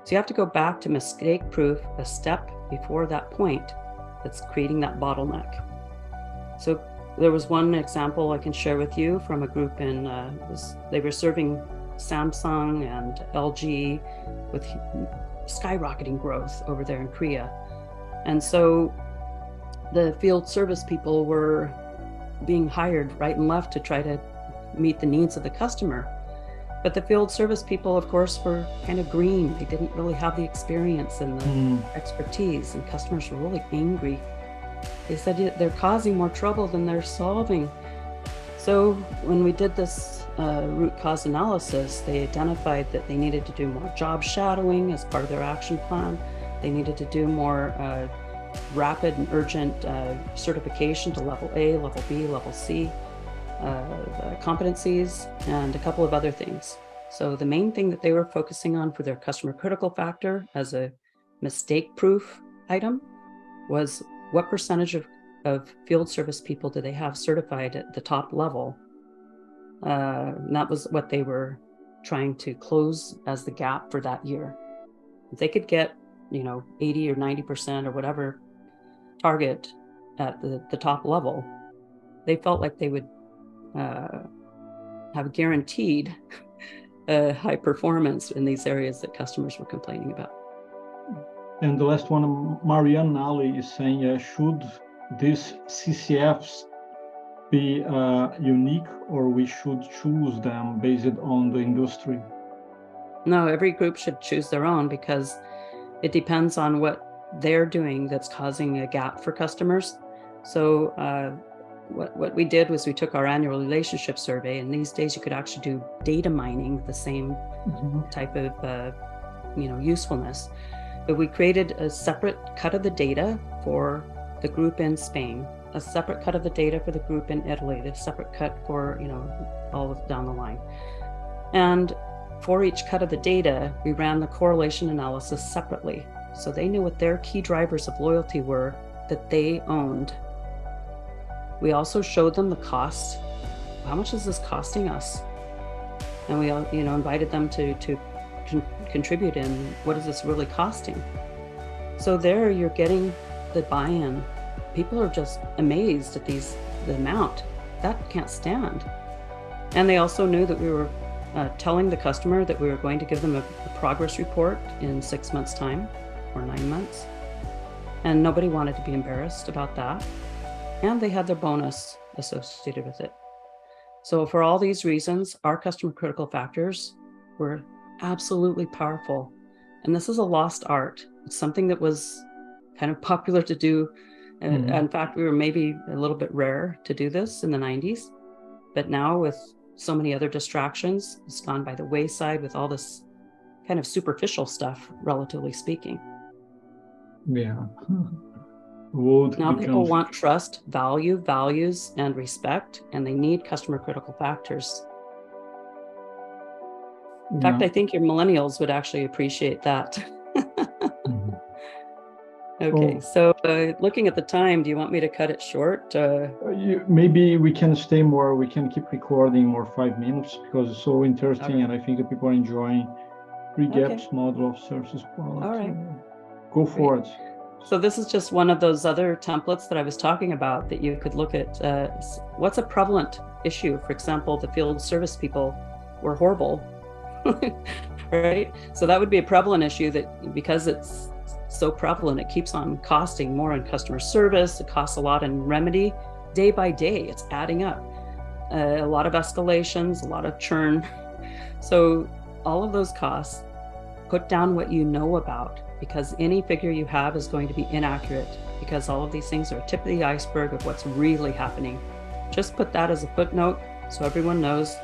So you have to go back to mistake proof a step before that point that's creating that bottleneck. So there was one example I can share with you from a group in, they were serving Samsung and LG with skyrocketing growth over there in Korea. And so the field service people were being hired right and left to try to meet the needs of the customer. But the field service people, of course, were kind of green. They didn't really have the experience and the expertise, and customers were really angry. They said they're causing more trouble than they're solving. So when we did this root cause analysis, they identified that they needed to do more job shadowing as part of their action plan. They needed to do more rapid and urgent certification to level A, level B, level C, competencies, and a couple of other things. So the main thing that they were focusing on for their customer critical factor as a mistake proof item was what percentage of field service people do they have certified at the top level. And that was what they were trying to close as the gap for that year. If they could get 80 or 90% or whatever target at the top level, they felt like they would have guaranteed high performance in these areas that customers were complaining about. And the last one, Marianne Nally is saying, should these CCFs be unique, or we should choose them based on the industry? No, every group should choose their own, because it depends on what they're doing that's causing a gap for customers. So what we did was we took our annual relationship survey, and these days you could actually do data mining, the same type of usefulness. But we created a separate cut of the data for the group in Spain, a separate cut of the data for the group in Italy, a separate cut for all down the line. And for each cut of the data, we ran the correlation analysis separately. So they knew what their key drivers of loyalty were that they owned. We also showed them the cost. How much is this costing us? And we invited them to contribute in what is this really costing. So there you're getting the buy-in. People are just amazed at the amount. That can't stand. And they also knew that we were telling the customer that we were going to give them a progress report in 6 months' time or 9 months. And nobody wanted to be embarrassed about that. And they had their bonus associated with it. So for all these reasons, our customer critical factors were absolutely powerful. And this is a lost art. It's something that was kind of popular to do. And in fact, we were maybe a little bit rare to do this in the 90s. But now with so many other distractions, it's gone by the wayside with all this kind of superficial stuff, relatively speaking. Yeah. Now people want trust, values, and respect, and they need customer critical factors. In fact, I think your millennials would actually appreciate that. Okay, so looking at the time, do you want me to cut it short? Maybe we can stay more, we can keep recording more 5 minutes, because it's so interesting, and I think that people are enjoying pre-gaps model of services quality. All right. Go for it. So this is just one of those other templates that I was talking about that you could look at. What's a prevalent issue? For example, the field service people were horrible, right? So that would be a prevalent issue that because it's so prevalent. It keeps on costing more in customer service. It costs a lot in remedy. Day by day, it's adding up. A lot of escalations, a lot of churn. So all of those costs, put down what you know about, because any figure you have is going to be inaccurate, because all of these things are tip of the iceberg of what's really happening. Just put that as a footnote so everyone knows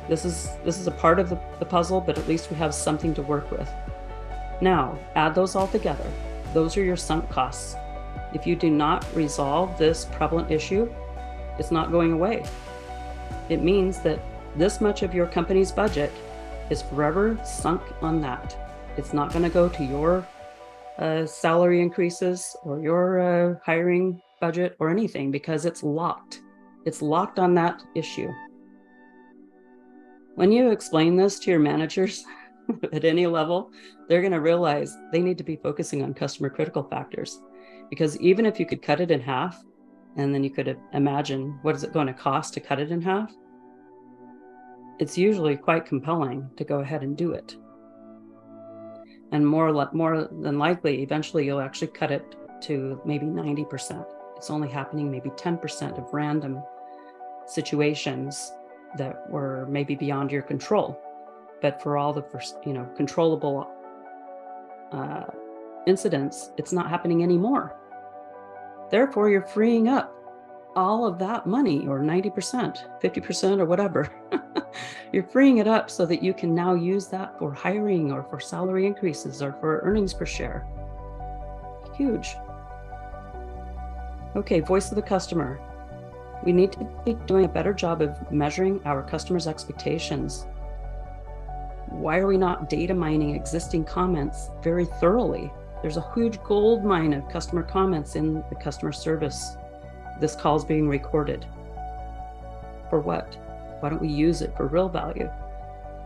this is a part of the puzzle, but at least we have something to work with. Now, add those all together. Those are your sunk costs. If you do not resolve this prevalent issue, it's not going away. It means that this much of your company's budget is forever sunk on that. It's not going to go to your salary increases or your hiring budget or anything, because it's locked. It's locked on that issue. When you explain this to your managers at any level, they're going to realize they need to be focusing on customer critical factors, because even if you could cut it in half, and then you could imagine what is it going to cost to cut it in half, it's usually quite compelling to go ahead and do it. And more than likely, eventually you'll actually cut it to maybe 90%. It's only happening maybe 10% of random situations that were maybe beyond your control. But for all the controllable incidents, it's not happening anymore. Therefore, you're freeing up all of that money, or 90%, 50%, or whatever. You're freeing it up so that you can now use that for hiring or for salary increases or for earnings per share. Huge. Okay, voice of the customer. We need to be doing a better job of measuring our customers' expectations. Why are we not data mining existing comments very thoroughly? There's a huge gold mine of customer comments in the customer service. This call is being recorded. For what? Why don't we use it for real value?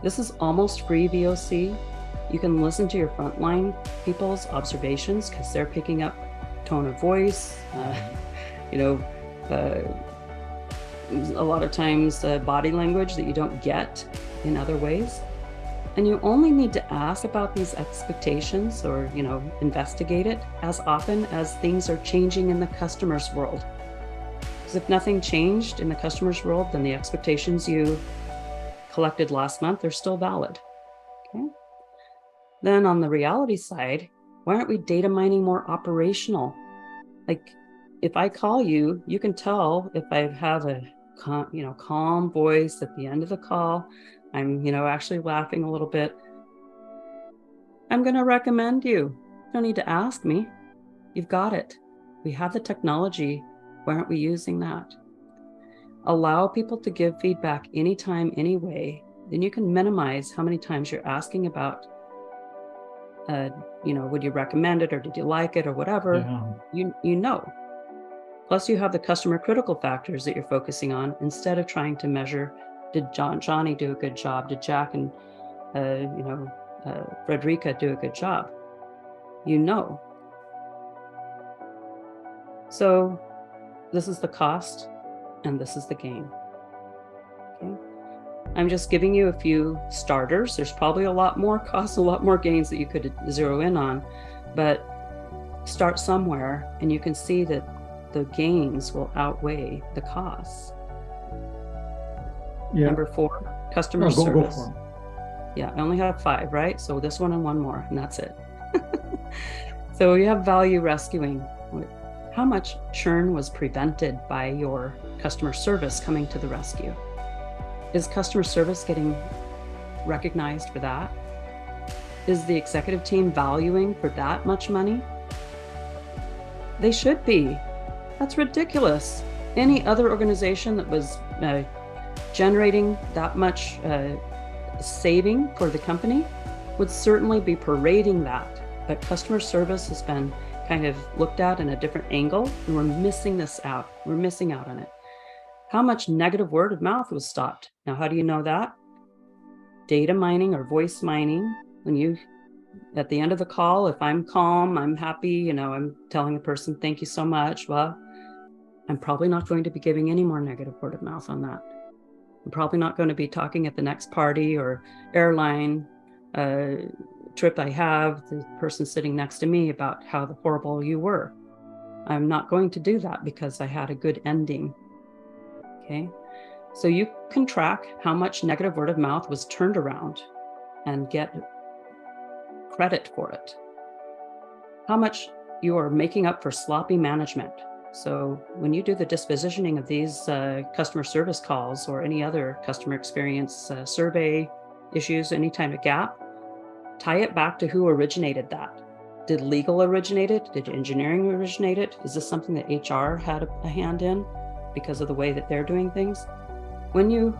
This is almost free VOC. You can listen to your frontline people's observations because they're picking up tone of voice, a lot of times body language that you don't get in other ways. And you only need to ask about these expectations or, investigate it as often as things are changing in the customer's world. Because if nothing changed in the customer's world, then the expectations you collected last month are still valid. Okay. Then on the reality side, why aren't we data mining more operational? Like if I call you, you can tell if I have a calm voice at the end of the call. I'm, actually laughing a little bit. I'm going to recommend you. You don't need to ask me. You've got it. We have the technology. Why aren't we using that? Allow people to give feedback anytime, anyway. Then you can minimize how many times you're asking about, would you recommend it or did you like it or whatever? Yeah. Plus you have the customer critical factors that you're focusing on instead of trying to measure, did Johnny do a good job? Did Jack and Frederica do a good job? So this is the cost and this is the gain. Okay. I'm just giving you a few starters. There's probably a lot more costs, a lot more gains that you could zero in on, but start somewhere and you can see that the gains will outweigh the costs. Yeah. Number 4, customer service. Go yeah, I only have 5, right? So this one and one more, and that's it. So you have value rescuing. How much churn was prevented by your customer service coming to the rescue? Is customer service getting recognized for that? Is the executive team valuing for that much money? They should be. That's ridiculous. Any other organization that was generating that much saving for the company would certainly be parading that. But customer service has been kind of looked at in a different angle, and we're missing this out. We're missing out on it. How much negative word of mouth was stopped? Now, how do you know that? Data mining or voice mining. When you, at the end of the call, if I'm calm, I'm happy, I'm telling the person, thank you so much. Well, I'm probably not going to be giving any more negative word of mouth on that. I'm probably not going to be talking at the next party or airline trip I have, the person sitting next to me, about how horrible you were. I'm not going to do that because I had a good ending. Okay. So you can track how much negative word of mouth was turned around and get credit for it. How much you are making up for sloppy management. So when you do the dispositioning of these customer service calls or any other customer experience survey issues, any kind of gap, tie it back to who originated that. Did legal originate it? Did engineering originate it? Is this something that HR had a hand in because of the way that they're doing things? When you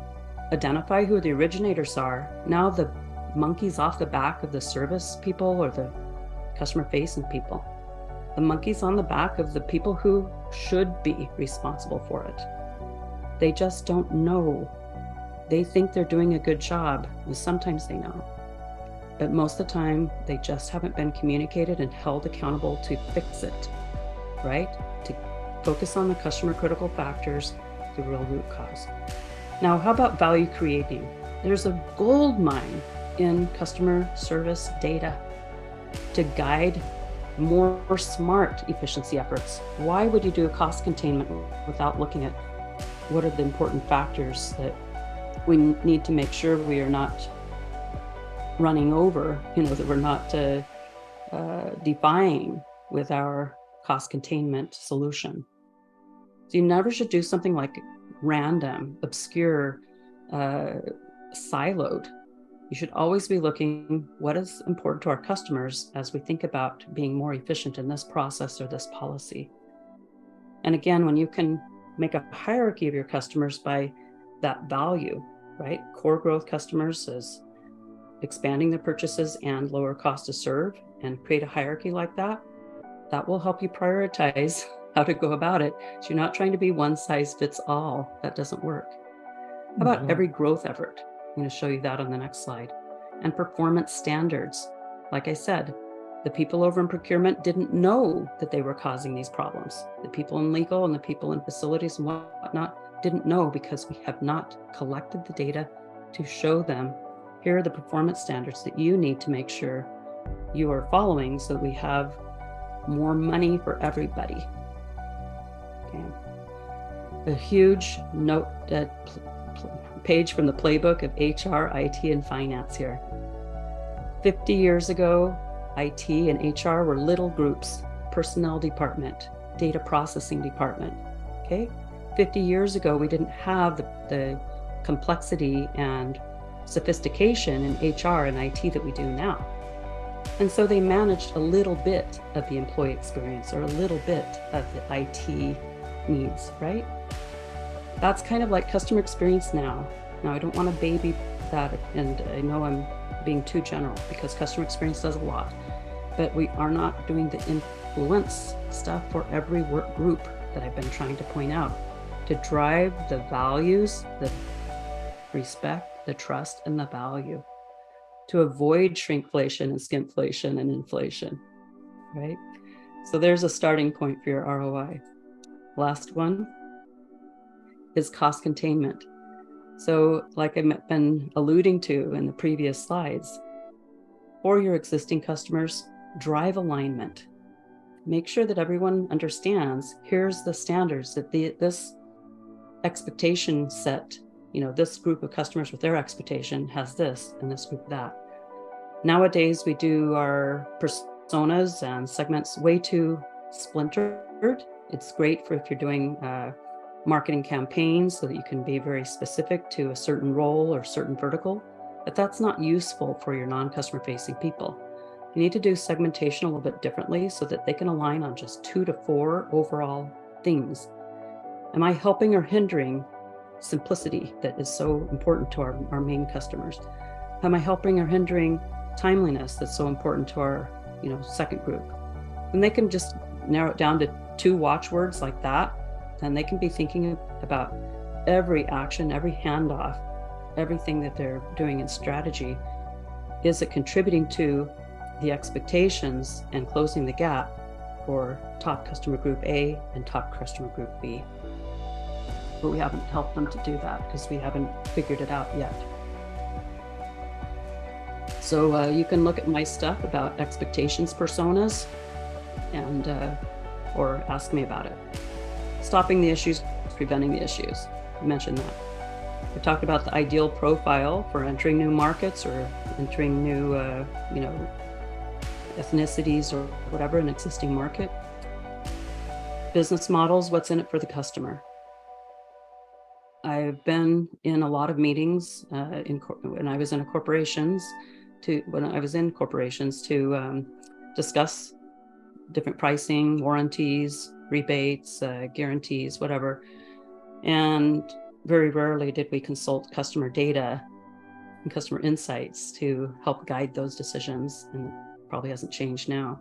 identify who the originators are, now the monkey's off the back of the service people or the customer facing people. The monkey's on the back of the people who should be responsible for it. They just don't know. They think they're doing a good job, and sometimes they know. But most of the time, they just haven't been communicated and held accountable to fix it, right? To focus on the customer critical factors, the real root cause. Now, how about value creating? There's a gold mine in customer service data to guide more smart efficiency efforts. Why would you do a cost containment without looking at what are the important factors that we need to make sure we are not running over, that we're not defying with our cost containment solution. So you never should do something like random, obscure, siloed. You should always be looking what is important to our customers as we think about being more efficient in this process or this policy. And again, when you can make a hierarchy of your customers by that value, right? Core growth customers is expanding their purchases and lower cost to serve, and create a hierarchy like that. That will help you prioritize how to go about it. So you're not trying to be one size fits all. That doesn't work. How about every growth effort? I'm going to show you that on the next slide. And performance standards. Like I said, the people over in procurement didn't know that they were causing these problems. The people in legal and the people in facilities and whatnot didn't know because we have not collected the data to show them, here are the performance standards that you need to make sure you are following so that we have more money for everybody. Okay. A huge note, page from the playbook of HR, IT, and finance here. 50 years ago, IT and HR were little groups, personnel department, data processing department, okay? 50 years ago, we didn't have the complexity and sophistication in HR and IT that we do now. And so they managed a little bit of the employee experience or a little bit of the IT needs, right? That's kind of like customer experience now. Now, I don't want to baby that, and I know I'm being too general because customer experience does a lot, but we are not doing the influence stuff for every work group that I've been trying to point out to drive the values, the respect, the trust, and the value, to avoid shrinkflation and skimpflation and inflation, right? So there's a starting point for your ROI. Last one is cost containment. So like I've been alluding to in the previous slides, for your existing customers, drive alignment. Make sure that everyone understands, here's the standards that this expectation set, this group of customers with their expectation has this and this group that. Nowadays, we do our personas and segments way too splintered. It's great for if you're doing marketing campaigns so that you can be very specific to a certain role or certain vertical, but that's not useful for your non-customer facing people. You need to do segmentation a little bit differently so that they can align on just 2 to 4 overall things. Am I helping or hindering simplicity that is so important to our main customers? Am I helping or hindering timeliness that's so important to our second group? When they can just narrow it down to 2 watchwords like that, then they can be thinking about every action, every handoff, everything that they're doing in strategy. Is it contributing to the expectations and closing the gap for top customer group A and top customer group B? But we haven't helped them to do that because we haven't figured it out yet. So you can look at my stuff about expectations personas and or ask me about it. Stopping the issues, preventing the issues. I mentioned that. We talked about the ideal profile for entering new markets or entering new, ethnicities or whatever, an existing market. Business models, what's in it for the customer. I've been in a lot of meetings when I was in corporations to discuss different pricing, warranties, rebates, guarantees, whatever. And very rarely did we consult customer data and customer insights to help guide those decisions, and it probably hasn't changed now.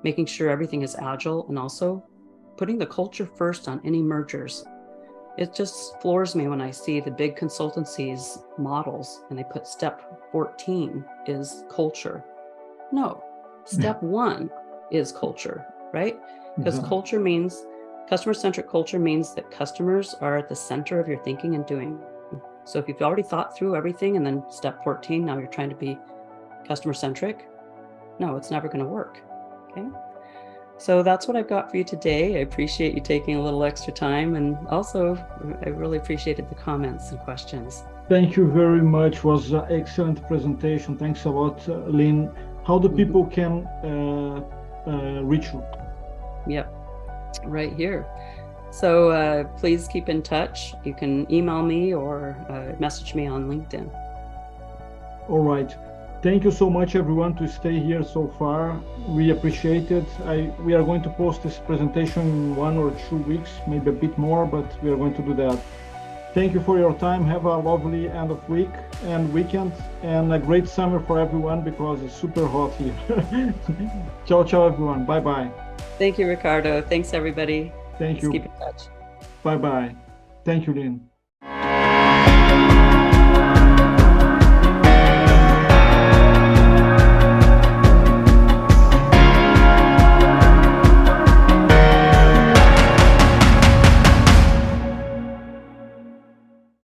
Making sure everything is agile and also putting the culture first on any mergers. It just floors me when I see the big consultancies models and they put step 14 is culture. No, step 1 is culture, right? Because culture means, customer-centric culture means that customers are at the center of your thinking and doing. So if you've already thought through everything and then step 14, now you're trying to be customer-centric, no, it's never going to work, okay? So that's what I've got for you today. I appreciate you taking a little extra time, and also I really appreciated the comments and questions. Thank you very much. It was an excellent presentation. Thanks a lot, Lynn. How do people can reach you? Yep, right here. So please keep in touch. You can email me or message me on LinkedIn. All right. Thank you so much, everyone, to stay here so far. We appreciate it. We are going to post this presentation in 1 or 2 weeks, maybe a bit more, but we are going to do that. Thank you for your time. Have a lovely end of week and weekend, and a great summer for everyone because it's super hot here. Ciao, ciao, everyone. Bye-bye. Thank you, Ricardo. Thanks, everybody. Thank you. Keep in touch. Bye-bye. Thank you, Lynn.